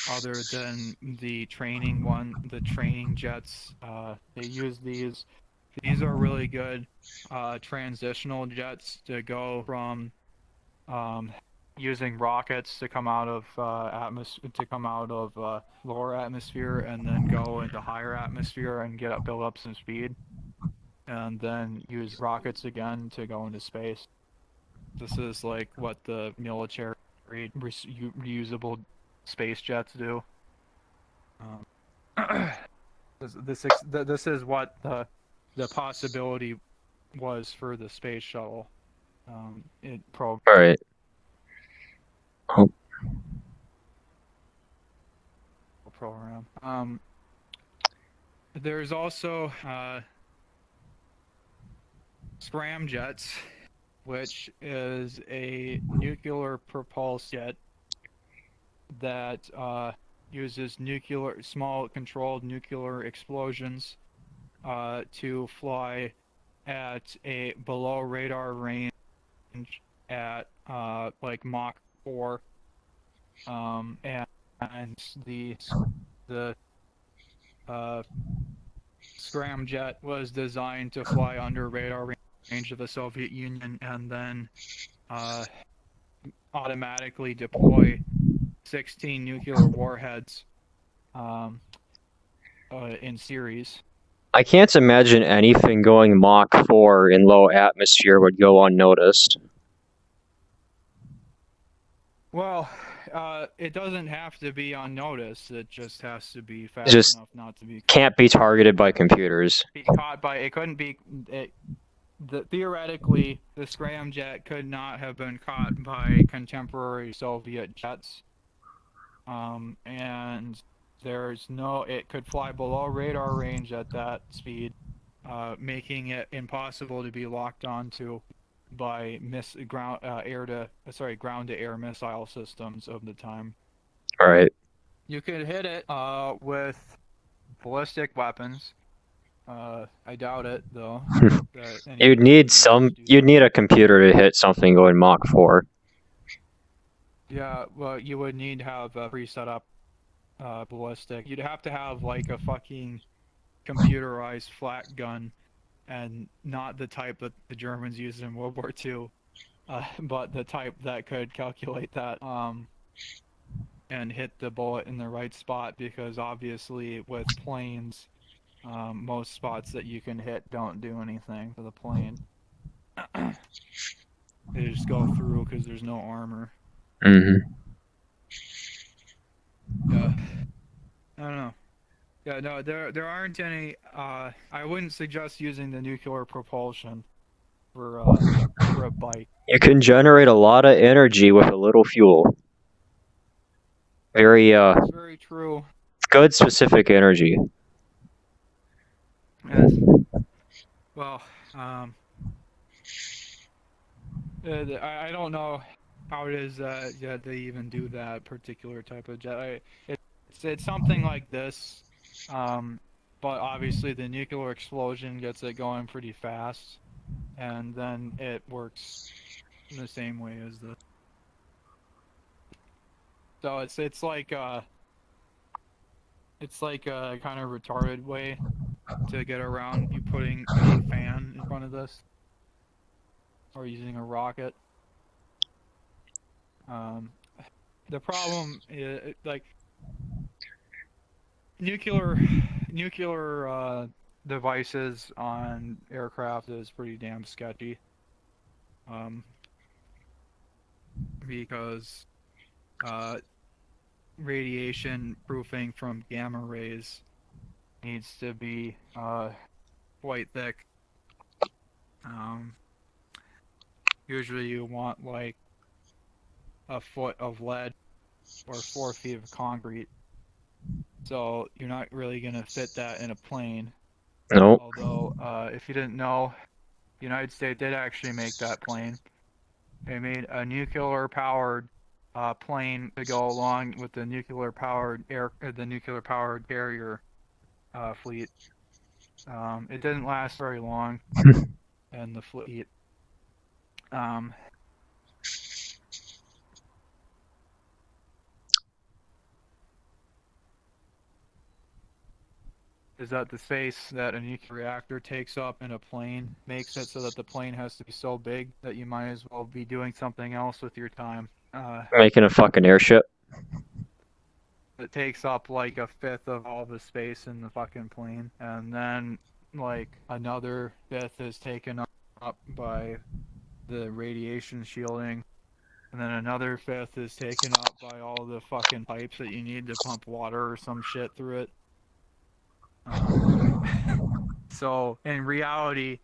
other than the training jets. They use these. These are really good transitional jets to go from using rockets to come out of lower atmosphere and then go into higher atmosphere and build up some speed, and then use rockets again to go into space. This is like what the military reusable space jets do. This is what the possibility was for the space shuttle program. All right. Oh. Program. There's also scramjets, which is a nuclear propulsed jet that uses small controlled nuclear explosions to fly at a below radar range at like Mach 4, and the scramjet was designed to fly under radar range of the Soviet Union and then automatically deploy 16 nuclear warheads in series. I can't imagine anything going Mach 4 in low atmosphere would go unnoticed. Well, it doesn't have to be unnoticed. It just has to be fast enough not to be. Can't be targeted by computers. Be caught by it couldn't be. Theoretically, the scramjet could not have been caught by contemporary Soviet jets. And it could fly below radar range at that speed, making it impossible to be locked onto by ground to air missile systems of the time. All right. You could hit it with ballistic weapons. I doubt it though. You'd need a computer to hit something going Mach 4. Yeah, well, you would need to have a pre-set up ballistic. You'd have to have like a fucking computerized flat gun, and not the type that the Germans used in World War II, but the type that could calculate that and hit the bullet in the right spot, because obviously with planes, most spots that you can hit don't do anything to the plane. They just go through because there's no armor. Mm-hmm. Yeah. I don't know. Yeah, no, there aren't any. I wouldn't suggest using the nuclear propulsion for a bike. You can generate a lot of energy with a little fuel. That's very true. Good specific energy. Yes. Well, I don't know how it is that they even do that particular type of jet. It's something like this, but obviously the nuclear explosion gets it going pretty fast, and then it works in the same way as the. So it's like a kind of retarded way to get around you putting a fan in front of this, or using a rocket. The problem is like nuclear devices on aircraft is pretty damn sketchy. Because radiation proofing from gamma rays needs to be quite thick. Usually you want like a foot of lead or 4 feet of concrete. So you're not really gonna fit that in a plane. Nope. Although, if you didn't know, the United States did actually make that plane. They made a nuclear-powered plane to go along with the nuclear-powered carrier fleet. It didn't last very long in the fleet. Is that the space that a nuclear reactor takes up in a plane makes it so that the plane has to be so big that you might as well be doing something else with your time. Making a fucking airship. It takes up like a fifth of all the space in the fucking plane, and then like another fifth is taken up by the radiation shielding, and then another fifth is taken up by all the fucking pipes that you need to pump water or some shit through it. So in reality,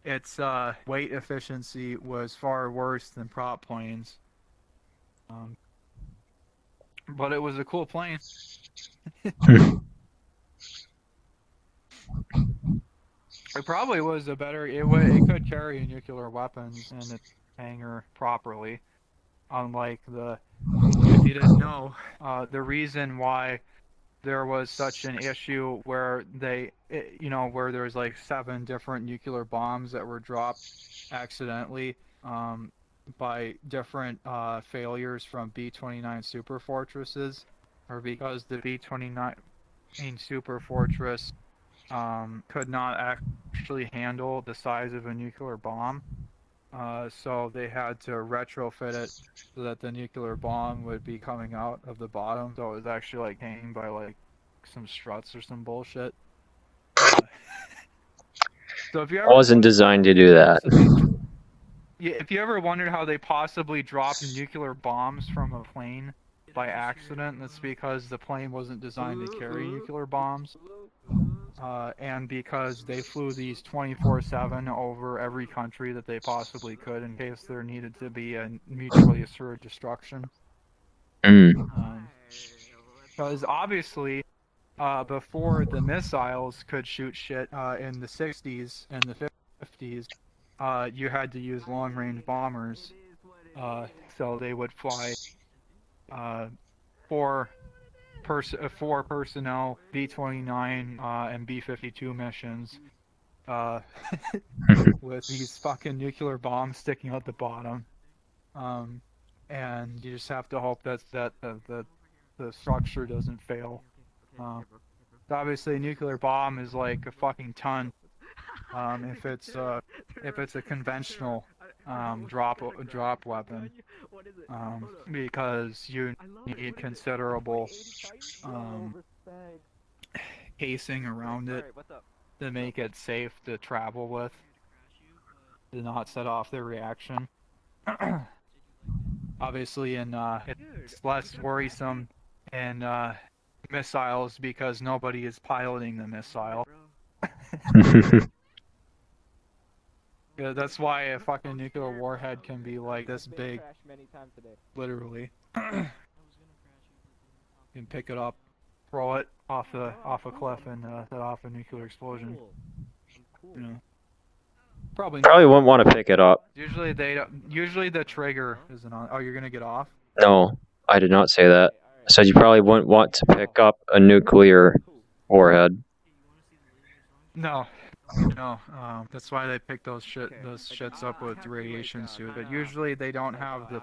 its weight efficiency was far worse than prop planes. But it was a cool plane. It probably was a better. It could carry nuclear weapons in its hangar properly. Unlike the, if you didn't know, the reason why there was such an issue where where there was like 7 different nuclear bombs that were dropped accidentally by different failures from B-29 super fortresses, or because the B-29 super fortress could not actually handle the size of a nuclear bomb. So they had to retrofit it so that the nuclear bomb would be coming out of the bottom. So it was actually like hanging by like some struts or some bullshit. So if you ever Wasn't designed to do that. Yeah, if you ever wondered how they possibly dropped nuclear bombs from a plane by accident, that's because the plane wasn't designed to carry nuclear bombs. And because they flew these 24/7 over every country that they possibly could in case there needed to be a mutually assured destruction. Because obviously, before the missiles could shoot shit in the 60s and the 50s, you had to use long-range bombers. So they would fly 4 personnel B-29 and B-52 missions with these fucking nuclear bombs sticking out the bottom, and you just have to hope that the structure doesn't fail. Obviously, a nuclear bomb is like a fucking ton. If it's a conventional drop weapon, because you need considerable casing around it to make it safe to travel with, to not set off the reaction. Obviously, it's less worrisome in missiles because nobody is piloting the missile. Yeah, that's why a fucking nuclear warhead can be like this big, literally. You can pick it up, throw it off a cliff, and set off a nuclear explosion. You know, probably wouldn't want to pick it up. Usually the trigger isn't on. Oh, you're gonna get off? No, I did not say that. I said you probably wouldn't want to pick up a nuclear warhead. No. That's why they pick those shits up with radiation suit. But usually they don't have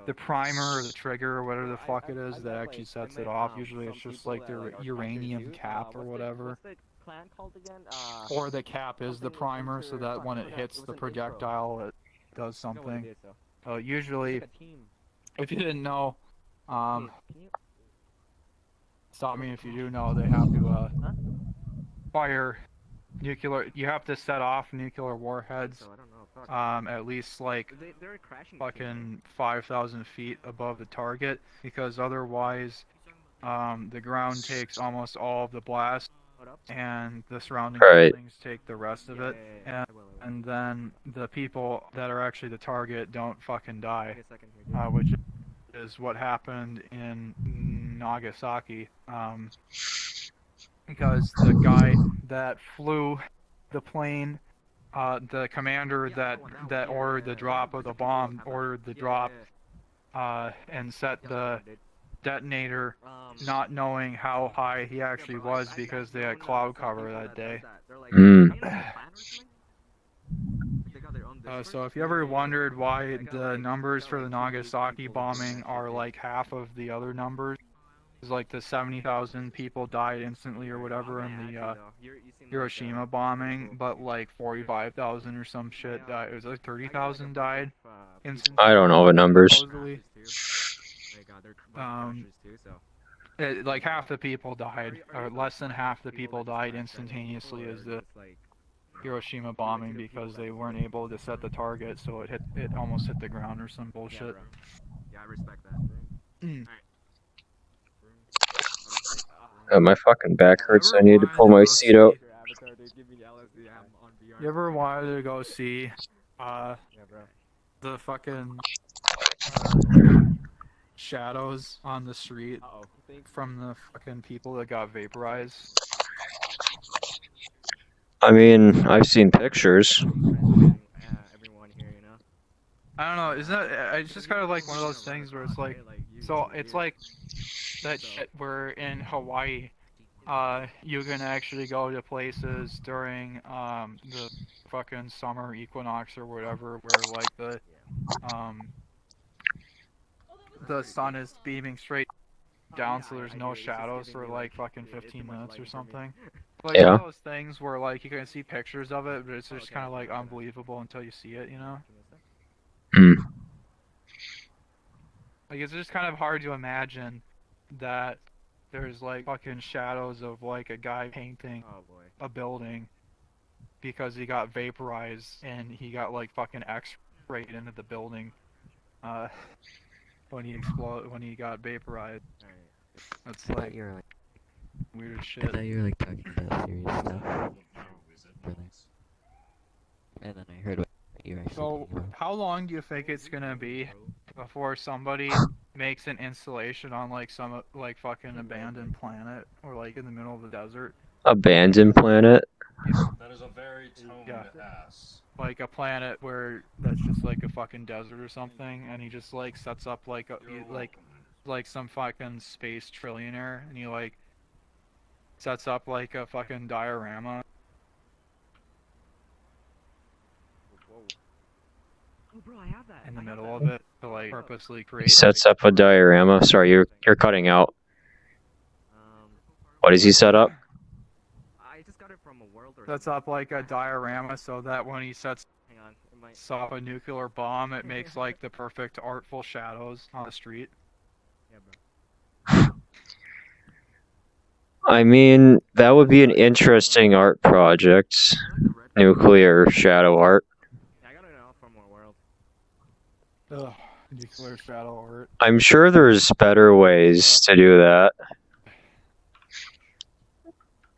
the primer or the trigger or whatever the fuck it is that actually sets it off. Usually it's just like the uranium cap or whatever. Or the cap is the primer, so that when it hits the projectile, it does something. Usually, if you didn't know, stop me if you do know, they have to fire nuclear. You have to set off nuclear warheads at least like fucking 5,000 feet above the target, because otherwise the ground takes almost all of the blast and the surrounding Right. buildings take the rest of it, and then the people that are actually the target don't fucking die, which is what happened in Nagasaki, because the guy that flew the plane, the commander that ordered the drop of the bomb ordered the drop, and set the detonator, not knowing how high he actually was because they had cloud cover that day. So if you ever wondered why the numbers for the Nagasaki bombing are like half of the other numbers, it's like the 70,000 people died instantly or whatever in the Hiroshima bombing, but like 45,000 or some shit died. It was like 30,000 died instantly. I don't know the numbers. Supposedly. Like half the people died, or less than half the people died instantaneously as the Hiroshima bombing because they weren't able to set the target, so it almost hit the ground or some bullshit. Yeah, I respect that. My fucking back hurts. I need to pull my seat out. You ever wanted to go see the fucking shadows on the street from the fucking people that got vaporized? I mean, I've seen pictures. I don't know, isn't that, it's just kind of like one of those things where it's like, so it's like that shit where in Hawaii, you can actually go to places during, the fucking summer equinox or whatever, where like the sun is beaming straight down, so there's no shadows for like fucking 15 minutes or something. Like one of those things where like you can see pictures of it, but it's just kind of like unbelievable until you see it, you know? Like it's just kind of hard to imagine that there's like fucking shadows of like a guy painting a building because he got vaporized and he got like fucking X-rayed into the building when he got vaporized. That's like weird shit. I thought you were like talking about serious stuff. And then I heard what you were actually So, how long do you think it's gonna be before somebody makes an installation on like some like fucking abandoned planet or like in the middle of the desert? Abandoned planet? That is a very tone to ask. Like a planet where that's just like a fucking desert or something, and he just like sets up like a like some fucking space trillionaire, and he like sets up like a fucking diorama. In the middle of it to like purposely create. He sets up a diorama. Sorry, you're cutting out. What does he set up? Sets up like a diorama so that when he sets off a nuclear bomb, it makes like the perfect artful shadows on the street. I mean, that would be an interesting art project. Nuclear shadow art. Ugh, nuclear shadow art. I'm sure there's better ways to do that.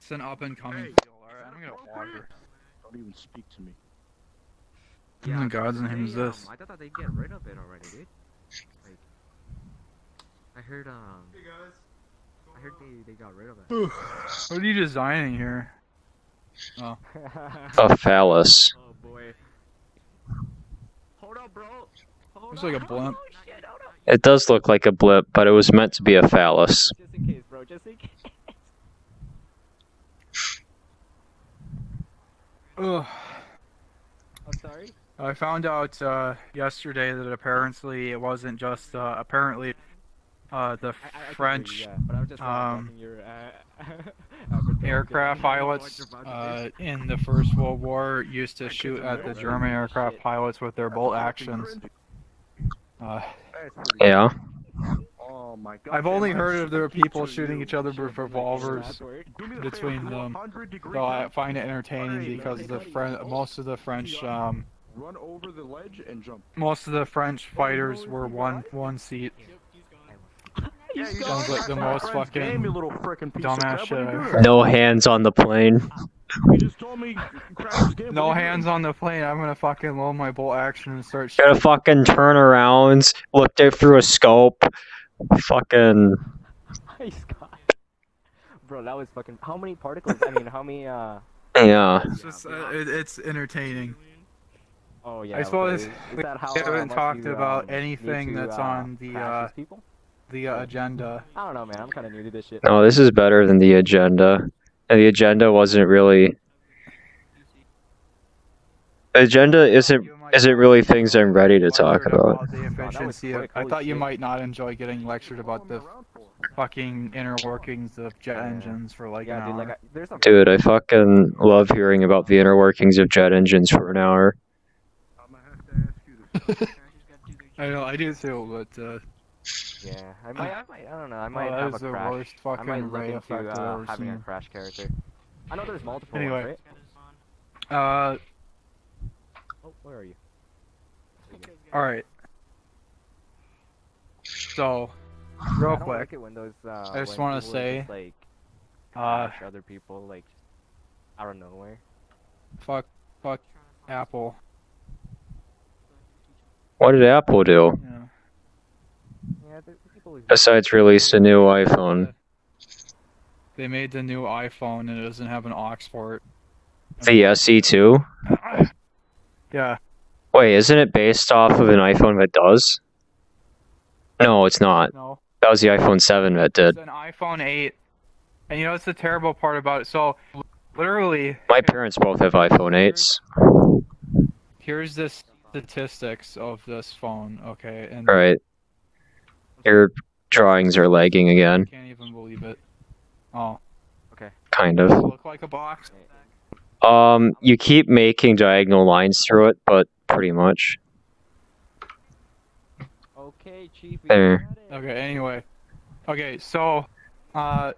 It's an up and coming field. Alright, I'm gonna water. Don't even speak to me. Who in God's name is this? I thought they'd get rid of it already, dude. Like, I heard they got rid of it. What are you designing here? Oh. A phallus. Oh boy. Hold up, bro. Looks like a blimp. It does look like a blip, but it was meant to be a phallus. Just in case, bro. Just in case. Ugh. I'm sorry? I found out yesterday that apparently it wasn't just apparently the French aircraft pilots in the First World War used to shoot at the German aircraft pilots with their bolt actions. Yeah. I've only heard of there were people shooting each other with revolvers between them. So I find it entertaining because most of the French Run over the ledge and jump. most of the French fighters were one seat. Sounds like the most fucking dumbass shit I've heard. No hands on the plane. You just told me crash his game. No hands on the plane. I'm gonna fucking load my bolt action and start Gotta fucking turn around, look there through a scope. Fucking. Nice guy. Bro, that was fucking. How many particles? I mean, how many? Yeah. It's just, it's entertaining. Oh yeah. I suppose is we that how, haven't much talked you, about need anything to, that's on crash these people? the agenda. I don't know, man. I'm kind of new to this shit. No, this is better than the agenda. And the agenda wasn't really. The agenda isn't really things I'm ready to talk about. The efficiency of, I thought you might not enjoy getting lectured about the fucking inner workings of jet engines for like an hour. Dude, I fucking love hearing about the inner workings of jet engines for an hour. I know, I do too, but yeah, I don't know. I might have a the crash. worst I fucking might look ray into effect I've ever having a seen. crash character. I know there's multiple Anyway, ones, right? Oh, where are you? All right. So, real I don't quick, like it when those, I just when want to people say, just, like, crash other people like out of nowhere. fuck Apple. What did Apple do? Yeah. Yeah, people Besides release a new iPhone. They made the new iPhone and it doesn't have an aux port. The SE2? Yeah. Wait, isn't it based off of an iPhone that does? No, it's not. No. That was the iPhone 7 that did. It's an iPhone 8. And you know what's the terrible part about it? So, literally... My parents both have iPhone 8s. Here's the statistics of this phone, okay? And Right. Your drawings are lagging again. I can't even believe it. Oh. Okay. Kind Does it of. look like a box? You keep making diagonal lines through it, but pretty much. Okay, Chief. There. Okay, anyway. Okay, so, there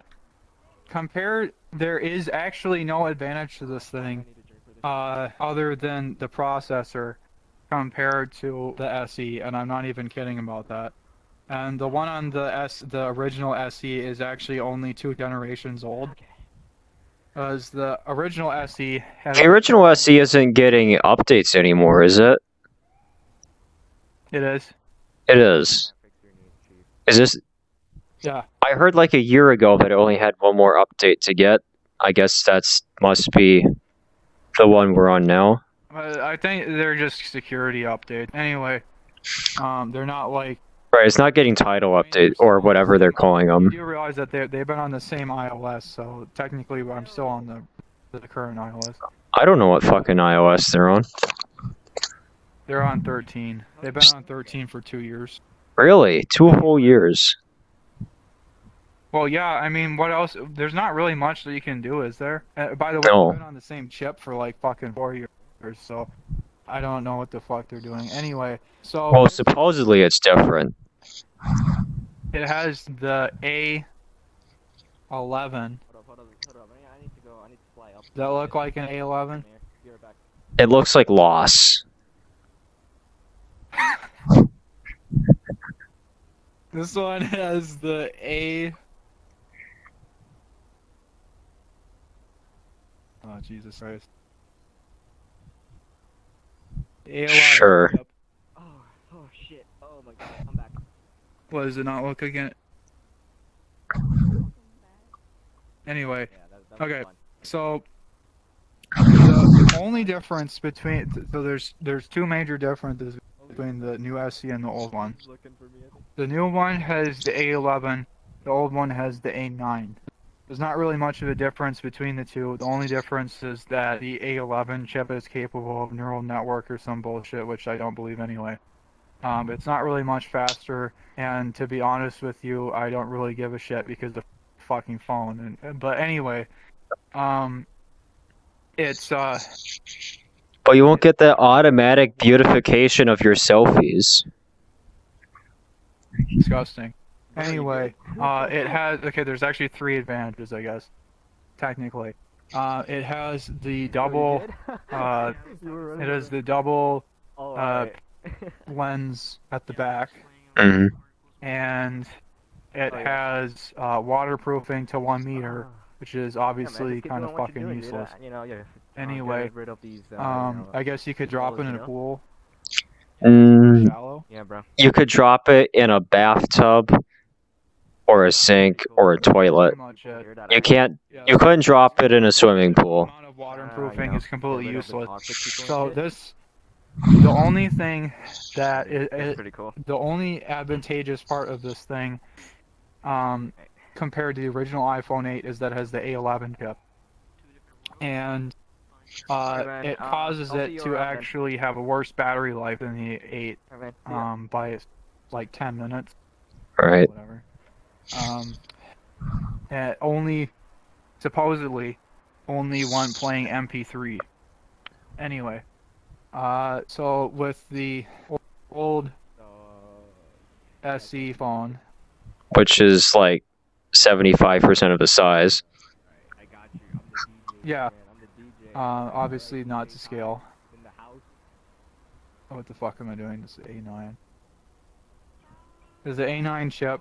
is actually no advantage to this thing, other than the processor compared to the SE, and I'm not even kidding about that. And the one on the original SE is actually only 2 generations old. Because the original SE has... The original SE isn't getting updates anymore, is it? It is. It is. Is this... Yeah. I heard like a year ago that it only had one more update to get. I guess that's must be the one we're on now. I think they're just security updates. Anyway, they're not like... Right, it's not getting title update or whatever they're calling them. You do realize that they've been on the same iOS, so technically I'm still on the current iOS. I don't know what fucking iOS they're on. They're on 13. They've been on 13 for 2 years. Really? 2 whole years? Well, yeah, I mean, what else? There's not really much that you can do, is there? By the way, No. they've been on the same chip for like fucking 4 years, so I don't know what the fuck they're doing. Anyway, so... Well, supposedly it's different. It has the A11. Hold up. I need to go. I need to fly up. Does that look like an A11? Be right back. It looks like loss. This one has the A... Oh, Jesus Christ. A11. Sure. Yep. Oh shit. Oh my god. I'm back. What, does it not look again? Anyway, Yeah, that was okay, fun. so the only difference between... So there's 2 major differences between the new SE and the old one. The new one has the A11, the old one has the A9. There's not really much of a difference between the two. The only difference is that the A11 chip is capable of neural network or some bullshit, which I don't believe anyway. It's not really much faster, and to be honest with you, I don't really give a shit because of the fucking phone. But anyway, it's But you won't get that automatic beautification of your selfies. disgusting. Anyway, it has... Okay, there's actually 3 advantages, I guess, technically. It has the double... it has the double lens at the back. Mm-hmm. And it has waterproofing to 1 meter, which is obviously kind of fucking useless. Anyway, rid of these, I guess you could drop it in a pool. Shallow. Yeah, bro. You could drop it in a bathtub, or a sink, or a toilet. Pretty much it. You can't. Yeah, You couldn't drop it in a swimming pool. The amount of waterproofing is completely useless. So So the only thing that that's pretty cool. the only advantageous part of this thing, compared to the original iPhone 8, is that it has the A11 chip, and it causes I'll see it you to around then. actually have a worse battery life than the 8, Alright, see ya. by like 10 minutes, Right. whatever. And only supposedly only one playing MP3. Anyway, so with the old SE phone, Which is like 75% of the size. I got you. I'm the DJ. yeah, man. I'm the DJ. obviously not to scale. In the house. What the fuck am I doing? This is A9. There's the A9 chip,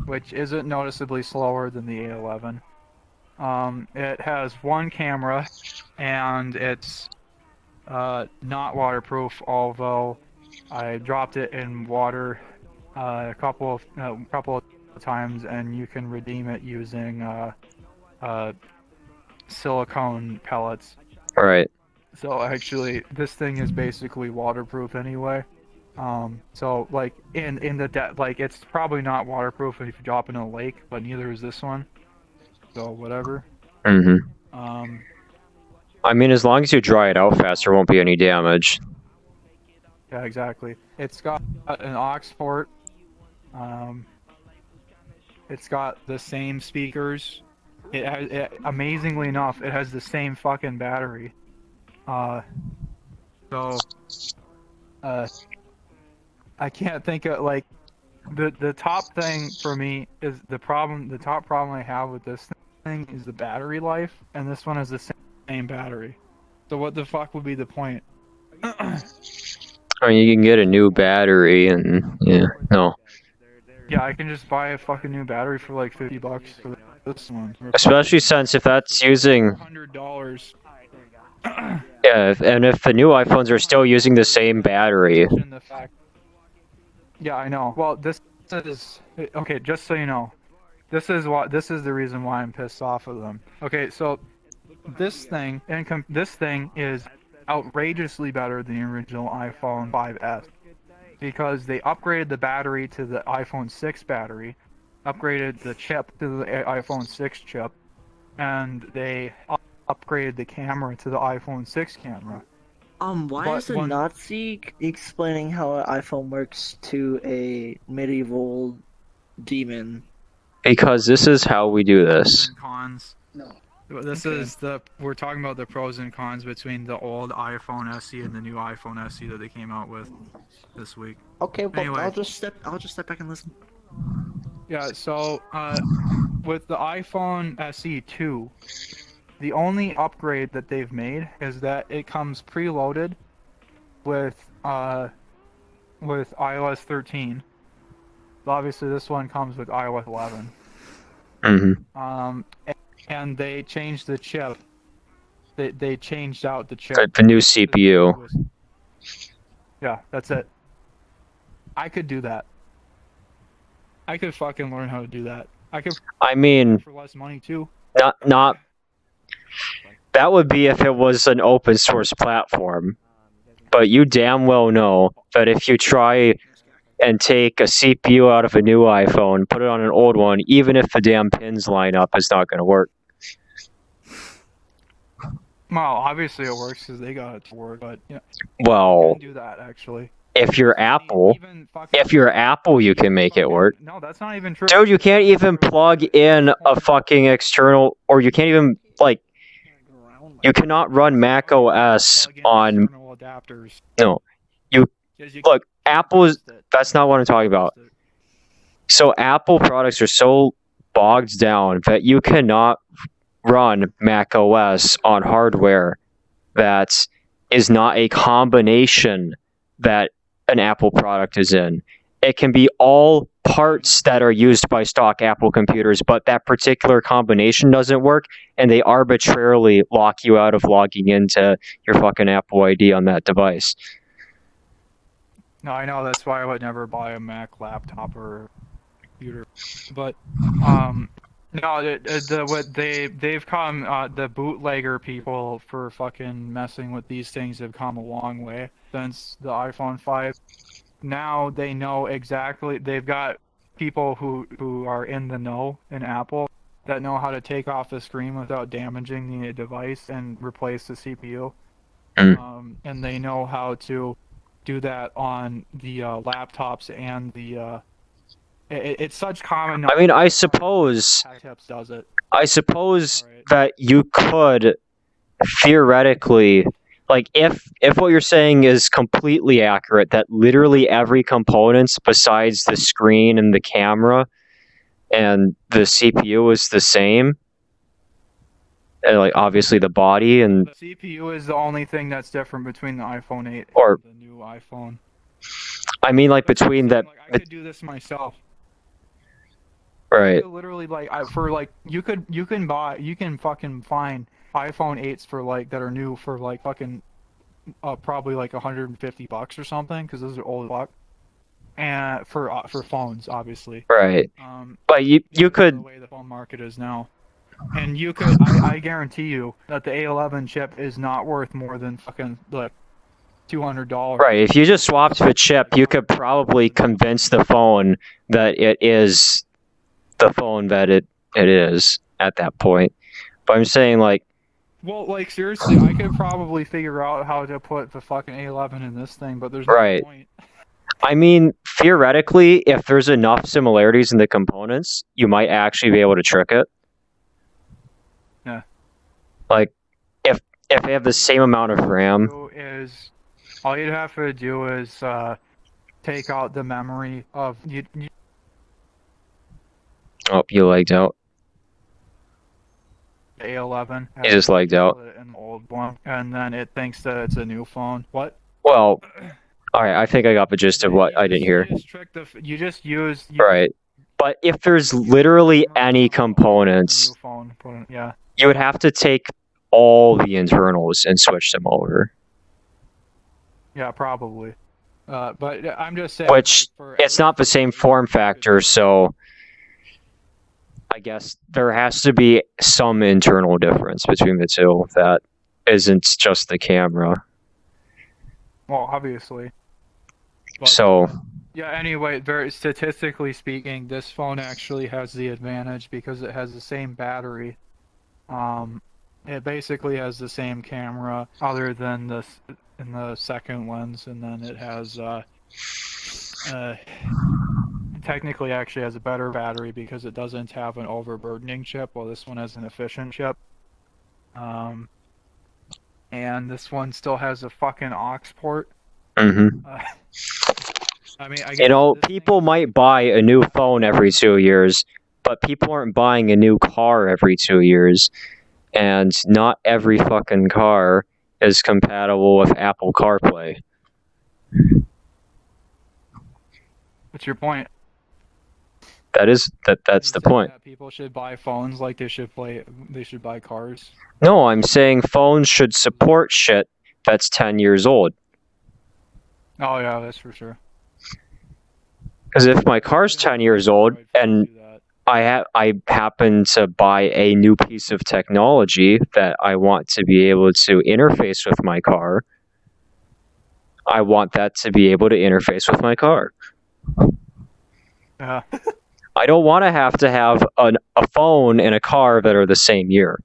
which isn't noticeably slower than the A11. It has one camera, and it's not waterproof, although I dropped it in water a couple of times, and you can redeem it using silicone pellets. Right. So actually, this thing is basically waterproof anyway. So like in the like it's probably not waterproof if you drop it in a lake, but neither is this one. So whatever. I mean, as long as you dry it out fast, there won't be any damage. Yeah, exactly. It's got an aux port. It's got the same speakers. It has, amazingly enough, it has the same fucking battery. So, I can't think of like the top thing for me is the problem. The top problem I have with this thing is the battery life, and this one has the same battery. So what the fuck would be the point? I mean, you can get a new battery, and yeah, no. Yeah, I can just buy a fucking new battery for like $50 for this one. Especially since if that's using, $100. yeah, if the new iPhones are still using the same battery. Yeah, I know. Well, this is okay. Just so you know, this is the reason why I'm pissed off of them. Okay, so this thing is outrageously better than the original iPhone 5S because they upgraded the battery to the iPhone 6 battery, upgraded the chip to the iPhone 6 chip, and they upgraded the camera to the iPhone 6 camera. Why is a Nazi explaining how an iPhone works to a medieval demon? Because this is how we do this. Cons. No. This is we're talking about the pros and cons between the old iPhone SE and the new iPhone SE that they came out with this week. Okay, well, anyway, I'll just step back and listen. Yeah, so with the iPhone SE 2, the only upgrade that they've made is that it comes preloaded with iOS 13. Obviously, this one comes with iOS 11. And they changed the chip. They changed out the chip. The new CPU. Yeah, that's it. I could do that. I could fucking learn how to do that. I mean, for less money too. Not. That would be if it was an open source platform. But you damn well know that if you try and take a CPU out of a new iPhone, put it on an old one, even if the damn pins line up, it's not going to work. Well, obviously it works because they got it to work, but yeah. Well, you can do that actually. If you're Apple, you can make it work. No, that's not even true. Dude, you can't even plug in a fucking external, or you can't even, like, you cannot run Mac OS on, no, look, Apple's, that's not what I'm talking about. So Apple products are so bogged down that you cannot run Mac OS on hardware that is not a combination that an Apple product is in. it can be all parts that are used by stock Apple computers, but that particular combination doesn't work, and they arbitrarily lock you out of logging into your fucking Apple ID on that device. No, I know, that's why I would never buy a Mac laptop or computer. But no, they've come the bootlegger people for fucking messing with these things have come a long way since the iPhone 5. Now they know exactly. They've got people who are in the know in Apple that know how to take off the screen without damaging the device and replace the CPU. And they know how to do that on the laptops and the. It's such common knowledge. I mean, I suppose does it. I suppose that you could theoretically, like, if what you're saying is completely accurate, that literally every component besides the screen and the camera and the CPU is the same, and like obviously the body and the CPU is the only thing that's different between the iPhone 8 or and the new iPhone. I mean, like between that. Like, I could do this myself. Right. You could literally, like, for like, you can fucking find iPhone 8s for like that are new for like fucking probably like $150 or something, because those are old fuck. And for phones, obviously. Right. But you could. The way the phone market is now, and you could. I guarantee you that the A11 chip is not worth more than fucking like $200. Right. If you just swapped the chip, you could probably convince the phone that it is the phone that it is at that point. But I'm saying, like. Well, like, seriously, I could probably figure out how to put the fucking A11 in this thing, but there's no point. I mean, theoretically, if there's enough similarities in the components, you might actually be able to trick it. Yeah. Like, if they have the same amount of RAM. All you'd have to do is take out the memory of you. Oh, you lagged out. A11. It just lagged out. An old one, and then it thinks that it's a new phone. What? Well, alright, I think I got the gist of what I didn't hear. You just use. Right. But if there's literally any components, yeah. you would have to take all the internals and switch them over. Yeah, probably. But I'm just saying. Which, it's not the same form factor, so I guess there has to be some internal difference between the two that isn't just the camera. Well, obviously. But, so. Yeah, anyway, very statistically speaking, this phone actually has the advantage because it has the same battery. It basically has the same camera other than in the second lens, and then it has technically actually has a better battery because it doesn't have an overburdening chip, while this one has an efficient chip. And this one still has a fucking aux port. Mm-hmm. I mean, I guess people might buy a new phone every 2 years, but people aren't buying a new car every 2 years. And not every fucking car is compatible with Apple CarPlay. What's your point? That's the point. That people should buy phones like they should buy cars. No, I'm saying phones should support shit that's 10 years old. Oh yeah, that's for sure. Because if my car's 10 years old and I happen to buy a new piece of technology that I want to be able to interface with my car, I want that to be able to interface with my car. Yeah. I don't want to have a phone and a car that are the same year.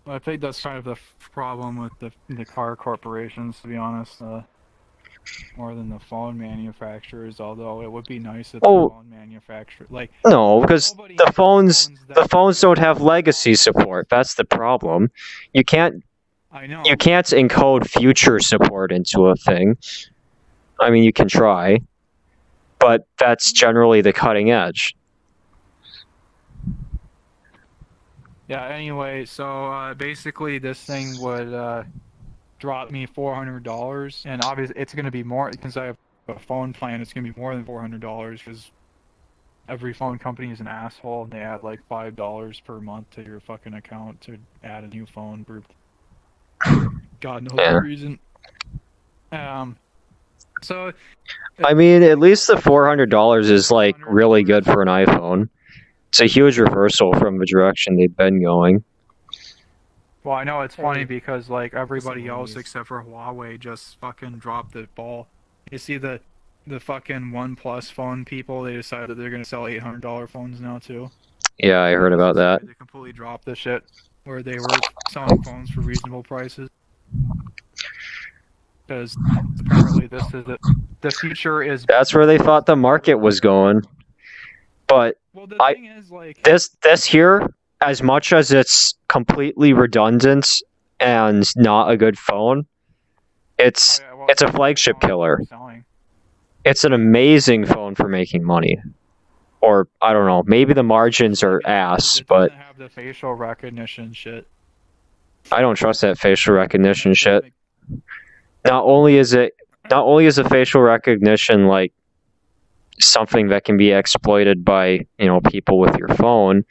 I think that's kind of the problem with the car corporations, to be honest. More than the phone manufacturers, although it would be nice if the phone manufacturer no, because the phones don't have legacy support. That's the problem. You can't encode future support into a thing. I mean, you can try, but that's generally the cutting edge. Yeah, anyway, so basically this thing would drop me $400, and obviously it's gonna be more since I have a phone plan. It's gonna be more than $400 because every phone company is an asshole and they add like $5 per month to your fucking account to add a new phone for God knows what reason. So I mean, at least the $400 is like really good for an iPhone. It's a huge reversal from the direction they've been going. Well, I know it's funny because like everybody else except for Huawei just fucking dropped the ball. You see the fucking OnePlus phone people, they decided that they're gonna sell $800 phones now too. Yeah, I heard about that. They completely dropped the shit where they were selling phones for reasonable prices. Because apparently this is the future is. That's where they thought the market was going. But well, thing is, like, this here, as much as it's completely redundant and not a good phone, it's a flagship killer. It's an amazing phone for making money. Or I don't know, maybe the margins are ass, but it doesn't have the facial recognition shit. I don't trust that facial recognition shit. Not only is the facial recognition like something that can be exploited by, you know, people with your phone,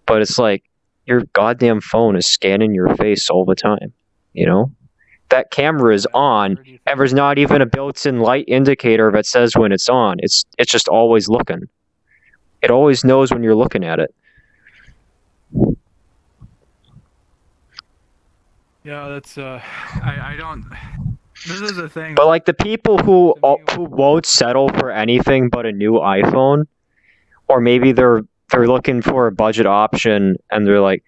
but it's like your goddamn phone is scanning your face all the time, you know? That camera is on, and there's not even a built-in light indicator that says when it's on. It's just always looking. It always knows when you're looking at it. Yeah, that's I don't. This is the thing. But like the people who won't settle for anything but a new iPhone, or maybe they're looking for a budget option and they're like,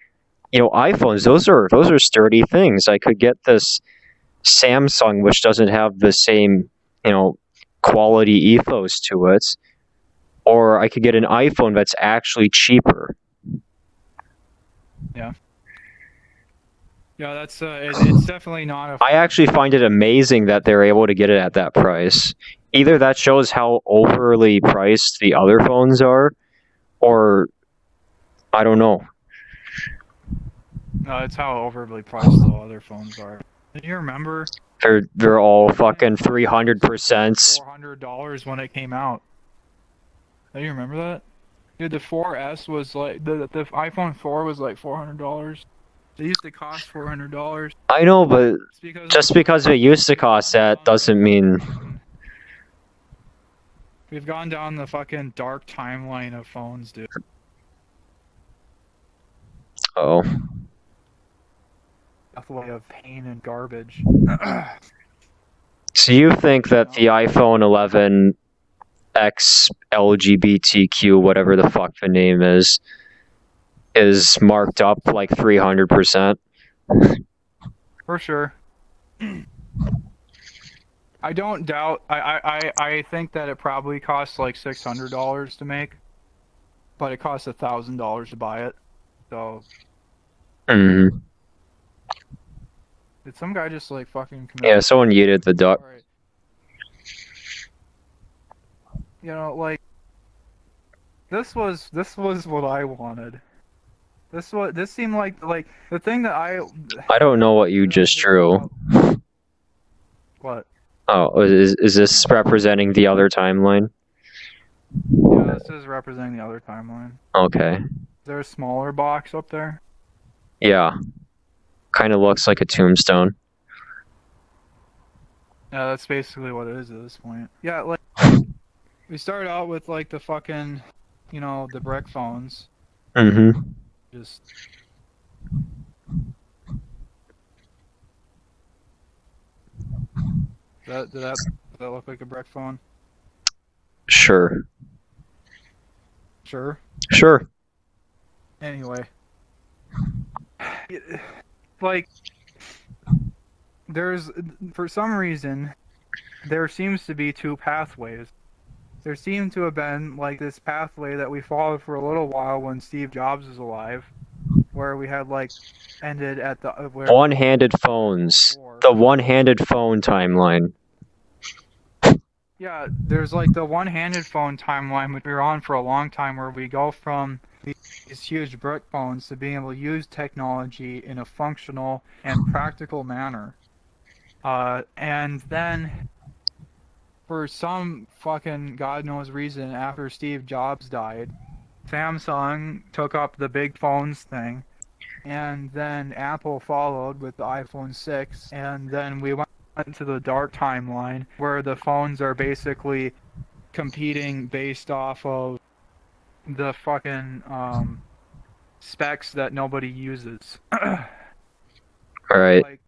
you know, iPhones, those are sturdy things. I could get this Samsung which doesn't have the same, you know, quality ethos to it, or I could get an iPhone that's actually cheaper. Yeah. Yeah, that's it's definitely not a. I actually find it amazing that they're able to get it at that price. Either that shows how overly priced the other phones are, or I don't know. No, it's how overly priced the other phones are. Do you remember? They're all fucking 300%. $400 when it came out. Do you remember that? Dude, the 4S was like the iPhone 4 was like $400. They used to cost $400. I know, but just because it used to cost that doesn't mean. We've gone down the fucking dark timeline of phones, dude. Oh. Pathway of pain and garbage. So you think that the iPhone 11X LGBTQ, whatever the fuck the name is marked up like 300%? For sure. I don't doubt. I think that it probably costs like $600 to make, but it costs $1,000 to buy it. So. Mm-hmm. Did some guy just like fucking? Yeah, someone yeeted the duck. Right. You know, like this was what I wanted. This seemed like the thing that I don't know what you just drew. What? Oh, is this representing the other timeline? Yeah, this is representing the other timeline. Okay. Is there a smaller box up there? Yeah. Kind of looks like a tombstone. Yeah, that's basically what it is at this point. Yeah, like we started out with like the fucking, you know, the brick phones. Mm-hmm. Just. Does that look like a brick phone? Sure. Sure. Sure. Anyway. Like, for some reason, there seems to be two pathways. There seemed to have been, like, this pathway that we followed for a little while when Steve Jobs was alive, where we had, like, ended at the... One-handed phones. The one-handed phone timeline. Yeah, there's, like, the one-handed phone timeline, which we were on for a long time, where we go from these huge brick phones to being able to use technology in a functional and practical manner. And then, for some fucking God knows reason, after Steve Jobs died, Samsung took up the big phones thing, and then Apple followed with the iPhone 6, and then we went to the dark timeline, where the phones are basically competing based off of the fucking, specs that nobody uses. Right. Like,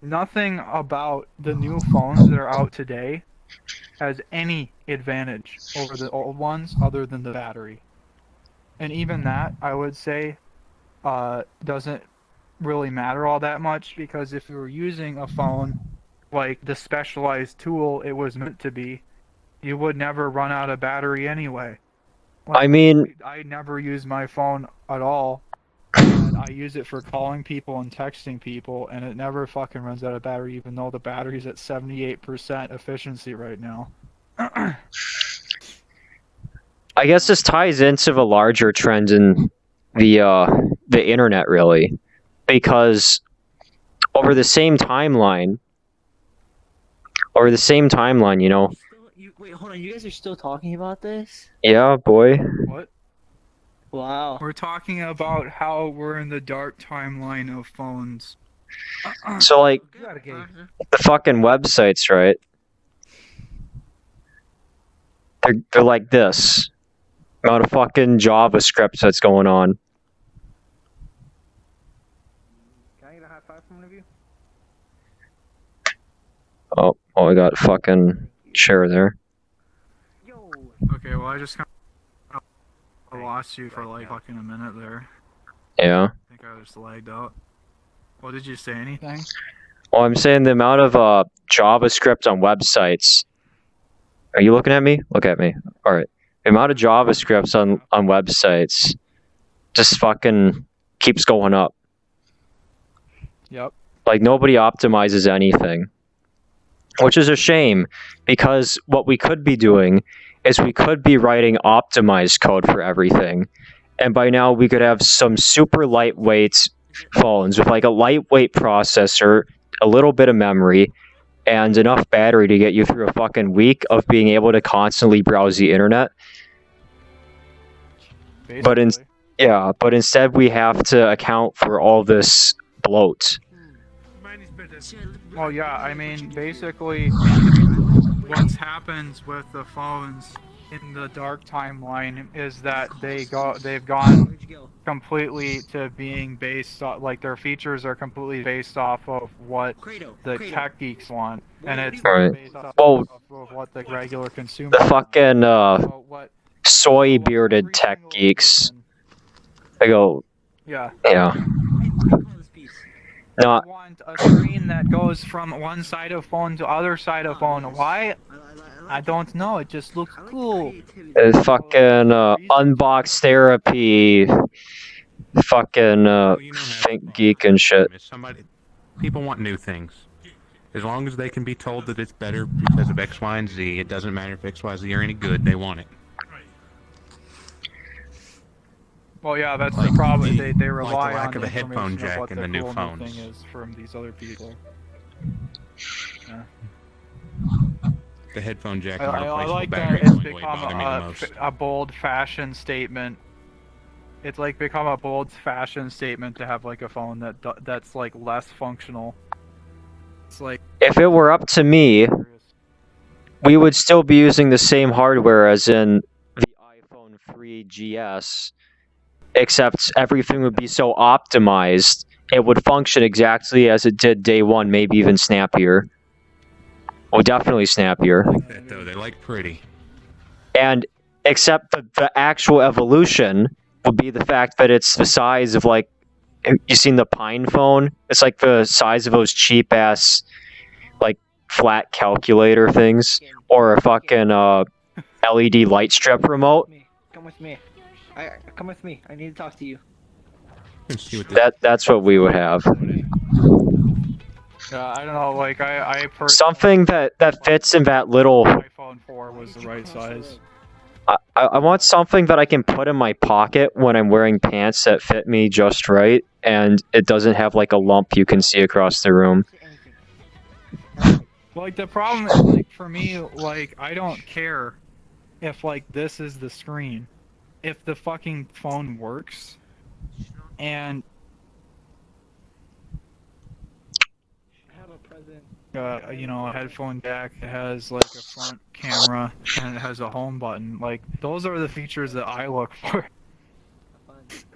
nothing about the new phones that are out today has any advantage over the old ones other than the battery. And even that, I would say, doesn't really matter all that much, because if you were using a phone like the specialized tool it was meant to be, you would never run out of battery anyway. Like, I mean, I never use my phone at all. And I use it for calling people and texting people, and it never fucking runs out of battery, even though the battery's at 78% efficiency right now. I guess this ties into the larger trend in the internet, really, because over the same timeline, you know. Wait, hold on. You guys are still talking about this? Yeah, boy. What? Wow. We're talking about how we're in the dark timeline of phones. So, like, the fucking websites, right? They're like this. Amount of fucking JavaScript that's going on. Can I get a high five from one of you? Oh, I got fucking chair there. Okay, well, I just kind of lost you for like fucking a minute there. Yeah. I think I just lagged out. Well, did you say anything? Well, I'm saying the amount of JavaScript on websites. Are you looking at me? Look at me. All right. The amount of JavaScripts on websites just fucking keeps going up. Yep. Like, nobody optimizes anything. Which is a shame, because what we could be doing is we could be writing optimized code for everything. And by now we could have some super lightweight phones with like a lightweight processor, a little bit of memory, and enough battery to get you through a fucking week of being able to constantly browse the internet. But instead we have to account for all this bloat. Well, yeah, I mean, basically, what happens with the phones in the dark timeline is that they've gone completely to being based off, like, their features are completely based off of what the tech geeks want, and it's based off of what the regular consumer The fucking soy bearded tech geeks. They go, yeah. No. I want a screen that goes from one side of phone to other side of phone. Why? I don't know. It just looks cool. Fucking unbox therapy. Fucking think geek and shit. People want new things. As long as they can be told that it's better because of X, Y, and Z, it doesn't matter if X, Y, Z are any good. They want it. Well, yeah, that's the problem. They rely like the lack on of the a headphone information of jack what in the the new cool phones. thing is from these other people. Yeah. The headphone jack I and replaceable like that battery it's is the way become bother me the most. a bold-fashioned statement. It's like become a bold-fashioned statement to have like a phone that's like less functional. It's like, if it were up to me, we would still be using the same hardware as in the iPhone 3GS, except everything would be so optimized, it would function exactly as it did day one, maybe even snappier. Well, definitely snappier. I like that though. They like pretty. And except the actual evolution would be the fact that it's the size of, like, you seen the Pine phone? It's like the size of those cheap ass, like, flat calculator things, or a fucking LED light strip remote. Come with me. Come with me. I need to talk to you. That's what we would have. I don't know, like I personally, Something that fits in that little. iPhone 4 was the right size. I want something that I can put in my pocket when I'm wearing pants that fit me just right, and it doesn't have like a lump you can see across the room. Like the problem is, like for me, like I don't care if like this is the screen. If the fucking phone works, and you know, a headphone jack, it has like a front camera, and it has a home button. Like those are the features that I look for.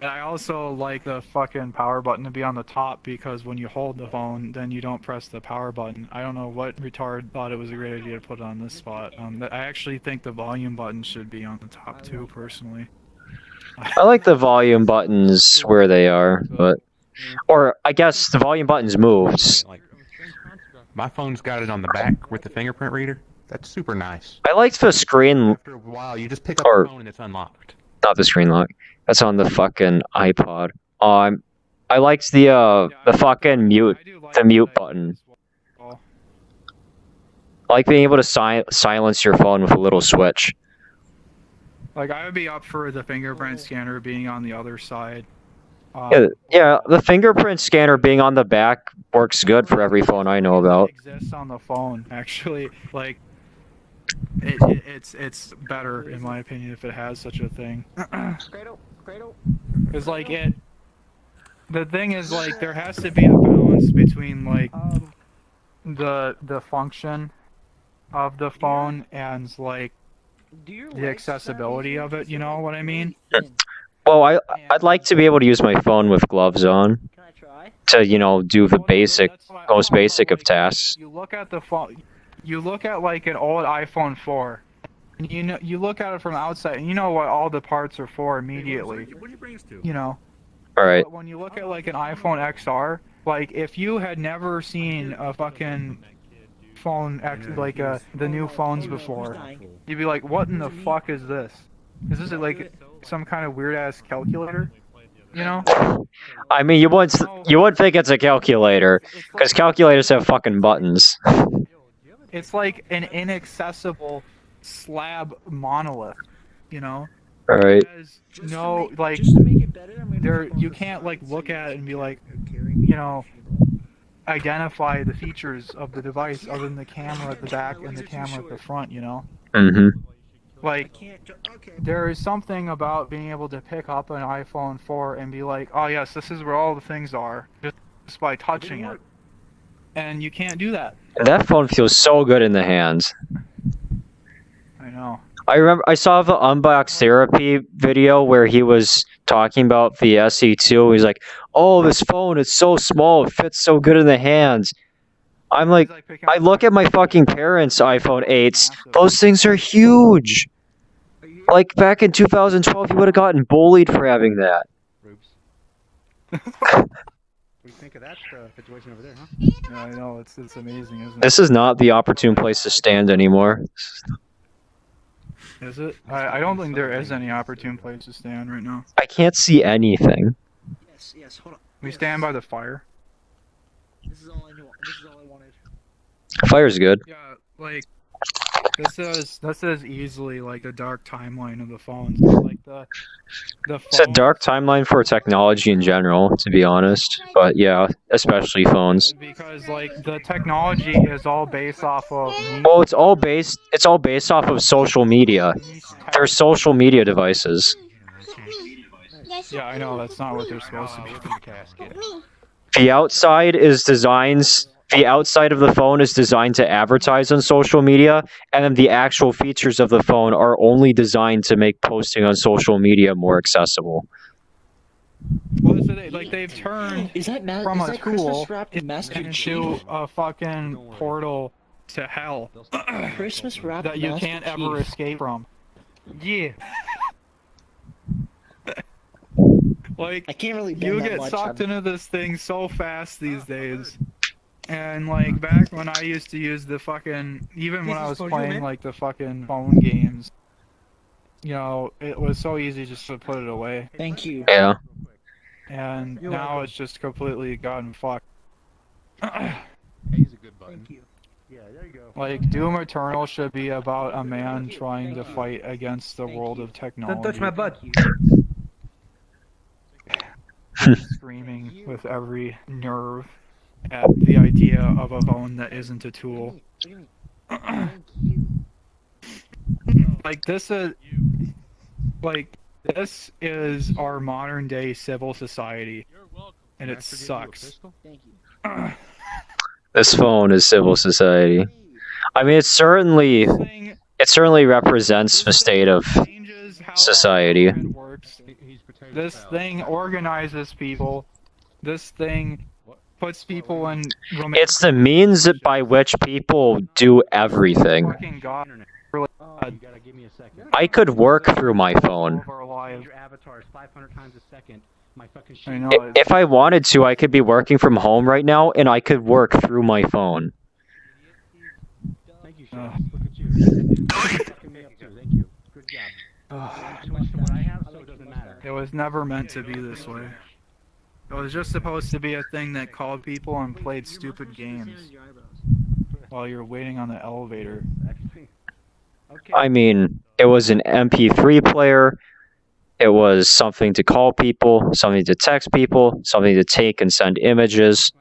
And I also like the fucking power button to be on the top because when you hold the phone, then you don't press the power button. I don't know what retard thought it was a great idea to put it on this spot. I actually think the volume button should be on the top too, personally. I like the volume buttons where they are, but or I guess the volume buttons moved. Like, my phone's got it on the back with the fingerprint reader. That's super nice. I liked the screen. After a while, you just pick up the phone and it's unlocked. Not the screen lock. That's on the fucking iPod. I liked the fucking mute button. I like being able to silence your phone with a little switch. Like I would be up for the fingerprint scanner being on the other side. Yeah, the fingerprint scanner being on the back works good for every phone I know about. It exists on the phone, actually. Like, it's better in my opinion if it has such a thing. Because like the thing is like there has to be a balance between like the function of the phone and like the accessibility of it. You know what I mean? Well, I'd like to be able to use my phone with gloves on to, you know, do the most basic of tasks. You look at the phone, you look at like an old iPhone 4, and you look at it from outside, and you know what all the parts are for immediately. You know. All right. But when you look at like an iPhone XR, like if you had never seen a fucking phone like the new phones before, you'd be like, what in the fuck is this? Is this like some kind of weird ass calculator? You know? I mean, you wouldn't think it's a calculator, because calculators have fucking buttons. It's like an inaccessible slab monolith, you know? All right. No, like there, you can't like look at it and be like, you know, identify the features of the device other than the camera at the back and the camera at the front, you know? Mm-hmm. Like, there is something about being able to pick up an iPhone 4 and be like, oh yes, this is where all the things are, just by touching it. And you can't do that. That phone feels so good in the hands. I know. I saw the unbox therapy video where he was talking about the SE2. He's like, oh, this phone, it's so small, it fits so good in the hands. I'm like, I look at my fucking parents' iPhone 8s. Those things are huge. Like back in 2012, you would have gotten bullied for having that. What do you think of that situation over there, huh? Yeah, I know, it's amazing, isn't it? This is not the opportune place to stand anymore. Is it? I don't think there is any opportune place to stand right now. I can't see anything. Yes, hold on. We stand by the fire. This is all I wanted. Fire's good. Yeah, like this is easily like a dark timeline of the phones. Like the It's a dark timeline for technology in general, to be honest. But yeah, especially phones. Because like the technology is all based off of. Well, it's all based off of social media. They're social media devices. Yeah, I know that's not what they're supposed to be. The outside of the phone is designed to advertise on social media, and then the actual features of the phone are only designed to make posting on social media more accessible. Well, so they've turned from a tool into a fucking portal to hell Christmas wrap that you can't ever escape from. Yeah. Like, I can't really you get sucked into this thing so fast these days. And like back when I used to use the fucking, even when I was playing like the fucking phone games, you know, it was so easy just to put it away. Thank you. Yeah. And now it's just completely gotten fucked. He's a good button. Thank you. Yeah, there you go. Like, Doom Eternal should be about a man trying to fight against the world of technology. Don't touch my butt. Screaming with every nerve at the idea of a phone that isn't a tool. Like this is our modern day civil society, and it sucks. This phone is civil society. I mean, it certainly represents the state of society. This thing organizes people. This thing puts people in. It's the means by which people do everything. Fucking God. I could work through my phone. I know. If I wanted to, I could be working from home right now, and I could work through my phone. Thank you, Chef. Look at you. Fucking me up too. Thank you. Good job. Switch to what I have, so it doesn't matter. It was never meant to be this way. It was just supposed to be a thing that called people and played stupid games while you're waiting on the elevator. I mean, it was an MP3 player. It was something to call people, something to text people, something to take and send images,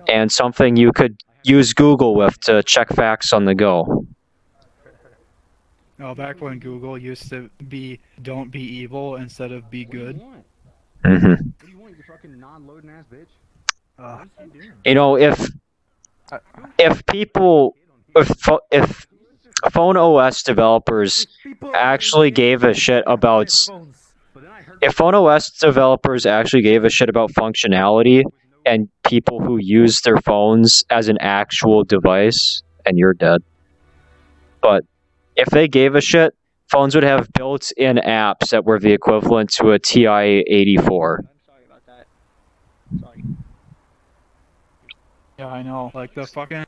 and something you could use Google with to check facts on the go. Oh, back when Google used to be "don't be evil" instead of "be good." Mm-hmm. What do you want, you fucking non-loading ass bitch? You know, if phone OS developers actually gave a shit about functionality and people who use their phones as an actual device, and you're dead. But if they gave a shit, phones would have built-in apps that were the equivalent to a TI-84. Yeah, I know. Like the fucking.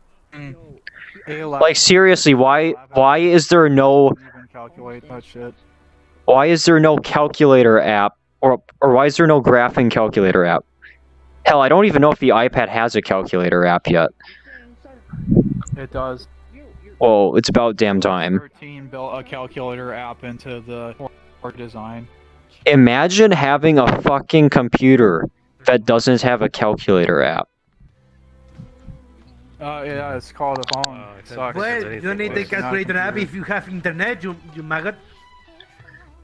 Like seriously, why is there no Even calculate that shit. why is there no calculator app or why is there no graphing calculator app? Hell, I don't even know if the iPad has a calculator app yet. It does. Well, it's about damn time. 13 built a calculator app into the core design. Imagine having a fucking computer that doesn't have a calculator app. Yeah, it's called a phone. It sucks. Well, you don't need the calculator app if you have internet, you maggot.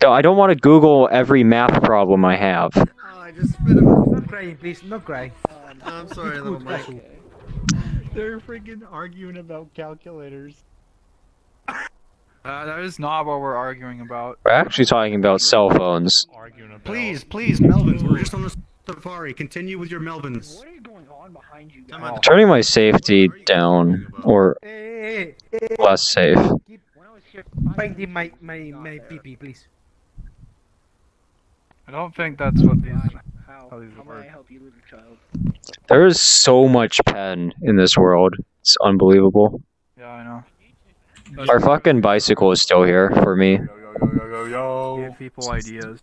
No, I don't want to Google every math problem I have. Oh, I just not crying, please, not cry. I'm sorry, little Mike. They're freaking arguing about calculators. That is not what we're arguing about. We're actually talking about cell phones. Please, Melvins, we're just on a safari. Continue with your Melvins. What is going on behind you I'm turning my safety down, or less safe. Finding my pee-pee, please. I don't think that's what these. How these may work. I help you, little child? There is so much pen in this world. It's unbelievable. Yeah, I know. Our fucking bicycle is still here for me. Give people ideas.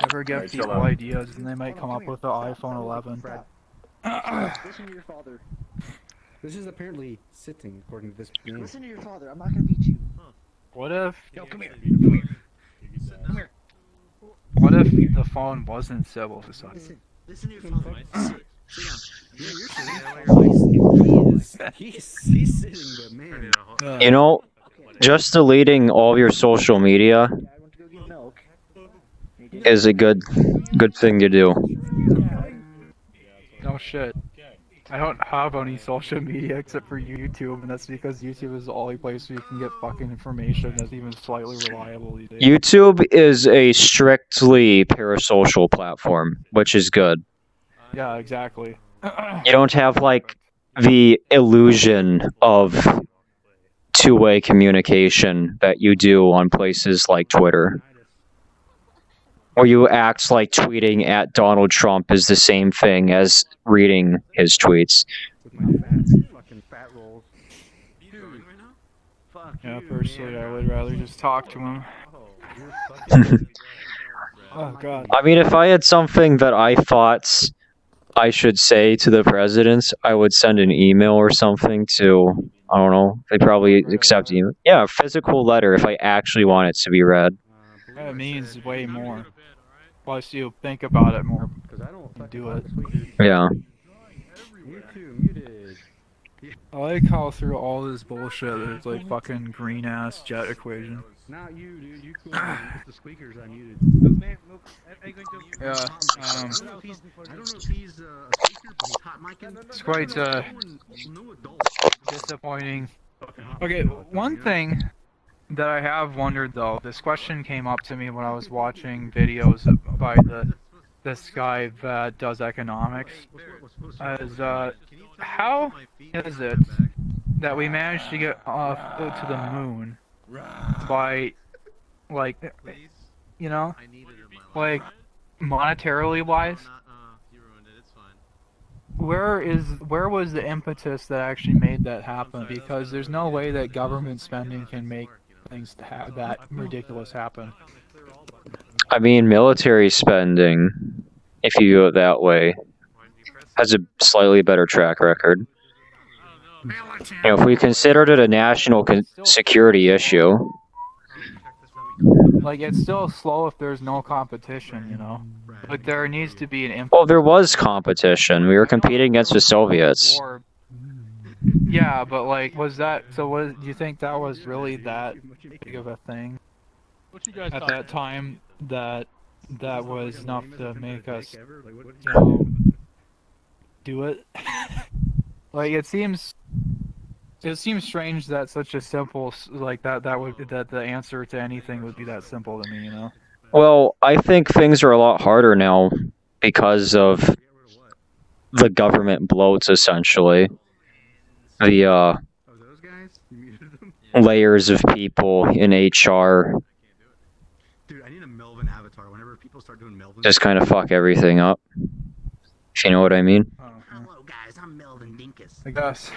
Never give people ideas, and they might come up with the iPhone 11. Listen to your father. This is apparently sitting, according to this game. Listen to your father. I'm not gonna beat you. What if? Yo, come here. Come here. What if the phone wasn't civil society? Listen to your phone. He's sitting there, man. You know, just deleting all your social media is a good thing to do. No shit. I don't have any social media except for YouTube, and that's because YouTube is the only place where you can get fucking information that's even slightly reliable these days. YouTube is a strictly parasocial platform, which is good. Yeah, exactly. You don't have like the illusion of two-way communication that you do on places like Twitter. Or you act like tweeting at Donald Trump is the same thing as reading his tweets. Fucking fat rolls. Yeah, personally, I would rather just talk to him. Oh god. I mean, if I had something that I thought I should say to the president, I would send an email or something to, I don't know, they probably accept email. Yeah, a physical letter if I actually want it to be read. That means way more. Plus, you think about it more and do it. Yeah. YouTube muted. I like how through all this bullshit, there's like fucking green ass jet equation. Not you, dude. You cool. It's the squeakers I muted. Yeah. I don't know if he's a speaker, but he's hot micing. It's quite No adult. disappointing. Okay, one thing that I have wondered though, this question came up to me when I was watching videos by this guy that does economics. Is how is it that we managed to get off to the moon by, like, you know, like monetarily wise? Where was the impetus that actually made that happen? Because there's no way that government spending can make things that ridiculous happen. I mean, military spending, if you go that way, has a slightly better track record. You know, if we considered it a national security issue. Like, it's still slow if there's no competition, you know? But there needs to be an Well, there was competition. We were competing against the Soviets. Yeah, but like, do you think that was really that big of a thing at that time that was enough to make us, you know, do it? Like, it seems strange that such a simple, like, that the answer to anything would be that simple to me, you know? Well, I think things are a lot harder now because of the government bloats, essentially. The layers of people in HR just kind of fuck everything up, if you know what I mean. I guess.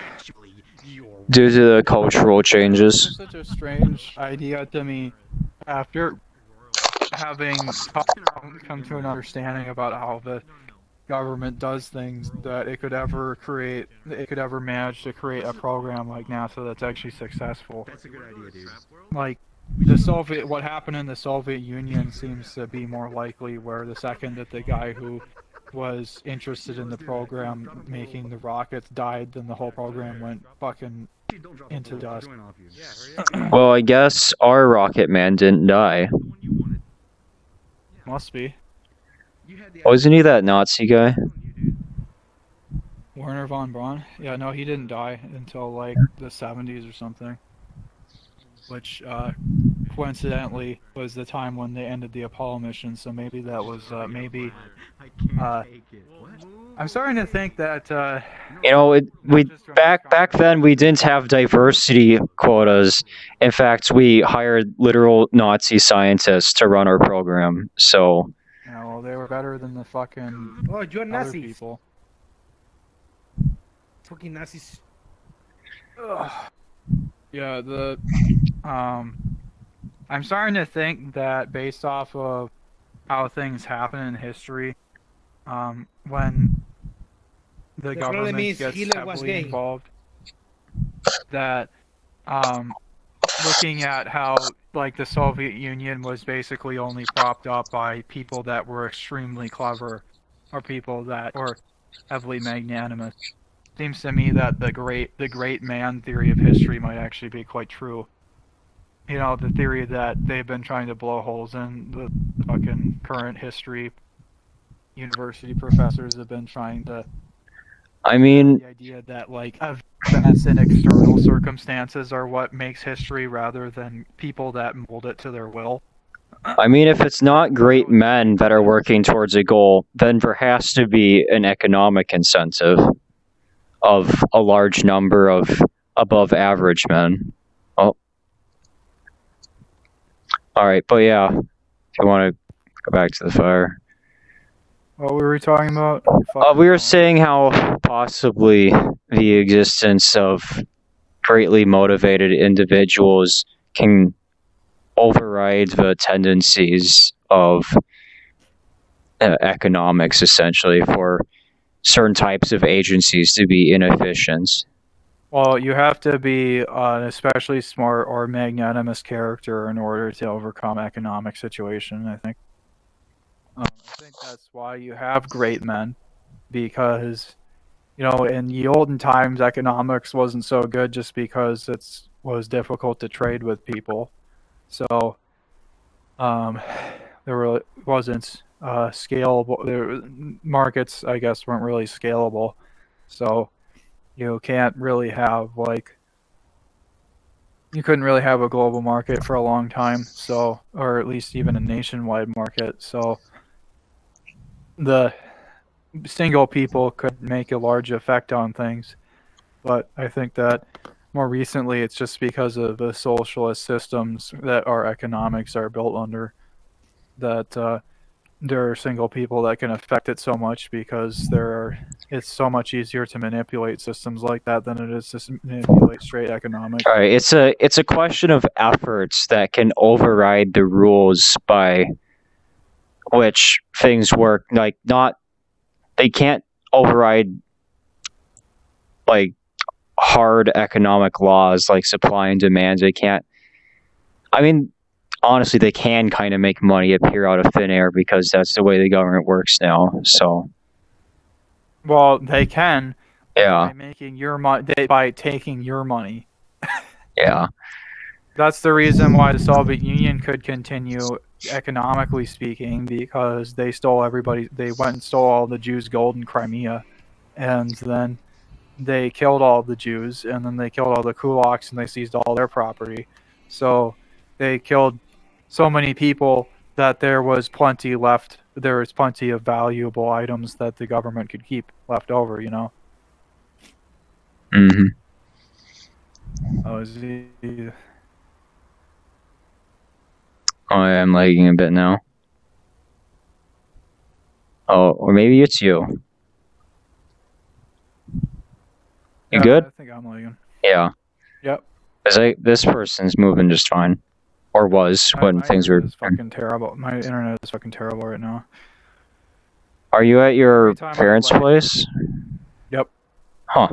Due to the cultural changes. It's such a strange idea to me after having come to an understanding about how the government does things, that it could ever manage to create a program like NASA that's actually successful. That's a good idea, dude. Like, what happened in the Soviet Union seems to be more likely, where the second that the guy who was interested in the program making the rockets died, then the whole program went fucking into dust. Well, I guess our rocket man didn't die. Must be. Wasn't he that Nazi guy? Werner von Braun? Yeah, no, he didn't die until like the 70s or something. Which, coincidentally, was the time when they ended the Apollo mission, so maybe that was, I'm starting to think that, you know, back then we didn't have diversity quotas. In fact, we hired literal Nazi scientists to run our program, so... Yeah, well, they were better than the fucking you're other Nazis. people. Fucking Nazis. Ugh. Yeah, I'm starting to think that based off of how things happen in history, when the government gets heavily involved, that, looking at how, like, the Soviet Union was basically only propped up by people that were extremely clever, or people that were heavily magnanimous. Seems to me that the great man theory of history might actually be quite true. You know, the theory that they've been trying to blow holes in, the fucking current history university professors have been trying to... I mean... The idea that, like, events and external circumstances are what makes history rather than people that mold it to their will. I mean, if it's not great men that are working towards a goal, then there has to be an economic incentive of a large number of above average men. Oh. Alright, but yeah, if you want to go back to the fire. What were we talking about? We were saying how possibly the existence of greatly motivated individuals can override the tendencies of economics, essentially, for certain types of agencies to be inefficient. Well, you have to be an especially smart or magnanimous character in order to overcome economic situation, I think. I think that's why you have great men, because you know, in the olden times, economics wasn't so good just because it was difficult to trade with people. So, there really wasn't scalable. Markets, I guess, weren't really scalable. So, you can't really have like you couldn't really have a global market for a long time. So, or at least even a nationwide market. So, the single people could make a large effect on things. But I think that more recently it's just because of the socialist systems that our economics are built under that there are single people that can affect it so much because it's so much easier to manipulate systems like that than it is to manipulate straight economics. All right, it's a question of efforts that can override the rules by which things work. Like they can't override like hard economic laws like supply and demand. They can't. I mean, honestly, they can kind of make money appear out of thin air because that's the way the government works now. So. Well, they can. Yeah. By making your by taking your money. Yeah. That's the reason why the Soviet Union could continue, economically speaking, because they went and stole all the Jews' gold in Crimea, and then they killed all the Jews, and then they killed all the kulaks, and they seized all their property. So they killed so many people that there was plenty left. There was plenty of valuable items that the government could keep left over, you know? Mm-hmm. Oh, I'm lagging a bit now. Oh, or maybe it's you. You good? I think I'm lagging. Yeah. Yep. This person's moving just fine. Or was when things were. It's fucking terrible. My internet is fucking terrible right now. Are you at your parents' place? Yep. Huh.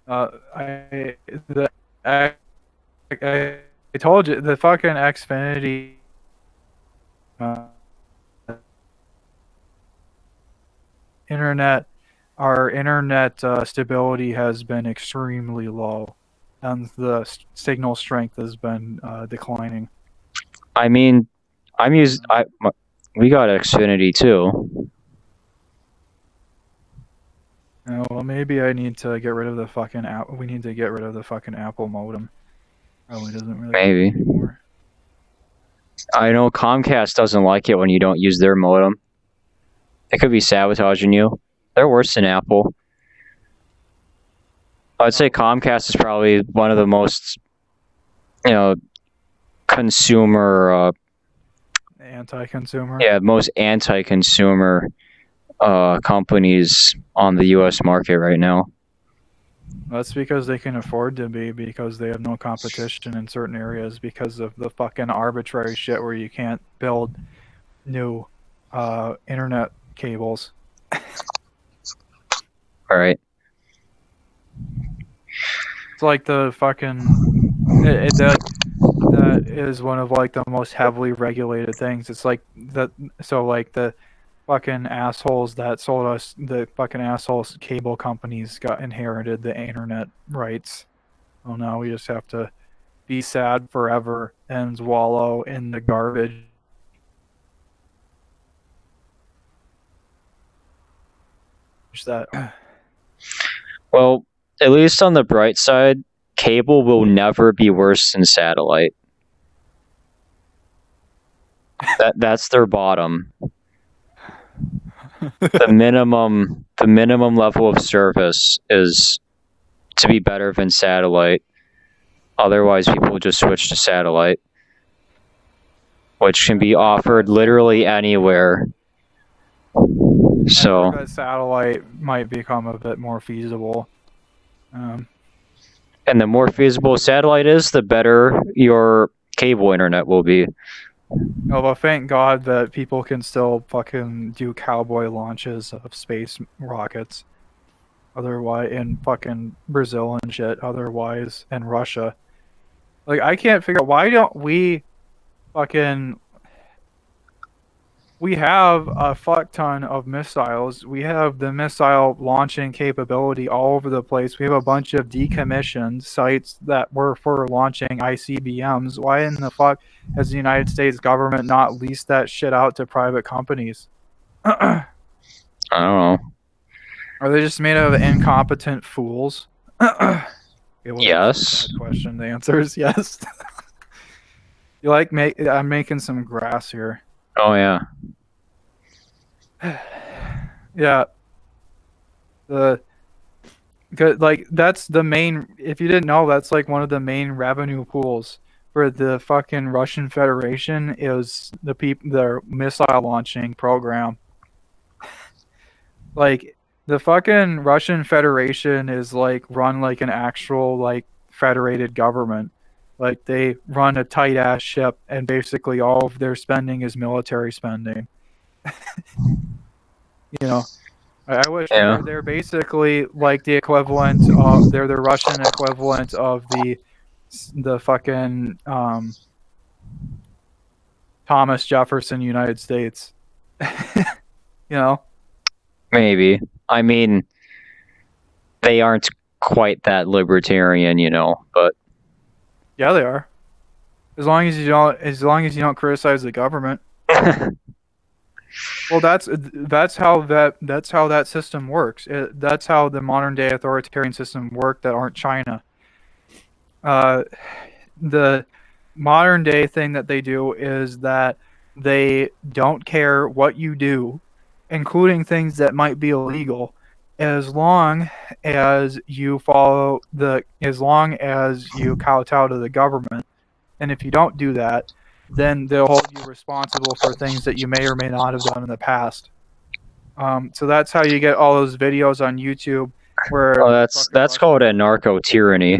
I told you the fucking Xfinity. Our internet stability has been extremely low, and the signal strength has been declining. I mean, we got Xfinity too. Well, maybe I need to get rid of the fucking app. We need to get rid of the fucking Apple modem. Probably doesn't really. Maybe. Anymore. I know Comcast doesn't like it when you don't use their modem. It could be sabotaging you. They're worse than Apple. I would say Comcast is probably one of the most, consumer. Anti-consumer. Yeah, most anti-consumer companies on the U.S. market right now. That's because they can afford to be, because they have no competition in certain areas because of the fucking arbitrary shit where you can't build new internet cables. All right. It's like the fucking that is one of like the most heavily regulated things. It's like the fucking assholes that sold us, the fucking assholes cable companies got inherited the internet rights. Well, now we just have to be sad forever and wallow in the garbage. That. Well, at least on the bright side, cable will never be worse than satellite. That's their bottom. The minimum level of service is to be better than satellite. Otherwise, people will just switch to satellite, which can be offered literally anywhere. So that satellite might become a bit more feasible. And the more feasible satellite is, the better your cable internet will be. Oh, well, thank God that people can still fucking do cowboy launches of space rockets. Otherwise, in fucking Brazil and shit. Otherwise, in Russia. Like, I can't figure out, why don't we fucking... we have a fuck ton of missiles. We have the missile launching capability all over the place. We have a bunch of decommissioned sites that were for launching ICBMs. Why in the fuck has the United States government not leased that shit out to private companies? I don't know. Are they just made of incompetent fools? Yes. That question. The answer is yes. You like I'm making some grass here. Oh yeah. Yeah. Like that's the main. If you didn't know, that's like one of the main revenue pools for the fucking Russian Federation is their missile launching program. Like the fucking Russian Federation is like run like an actual like federated government. Like they run a tight ass ship, and basically all of their spending is military spending. You know, I wish they're basically like the equivalent of they're the Russian equivalent of the fucking Thomas Jefferson United States. You know? Maybe. I mean, they aren't quite that libertarian, you know, but yeah, they are. As long as you don't criticize the government. Well, that's how that system works. That's how the modern day authoritarian system work that aren't China. The modern day thing that they do is that they don't care what you do, including things that might be illegal, as long as you kowtow to the government. And if you don't do that, then they'll hold you responsible for things that you may or may not have done in the past. So that's how you get all those videos on YouTube where that's called a narco tyranny.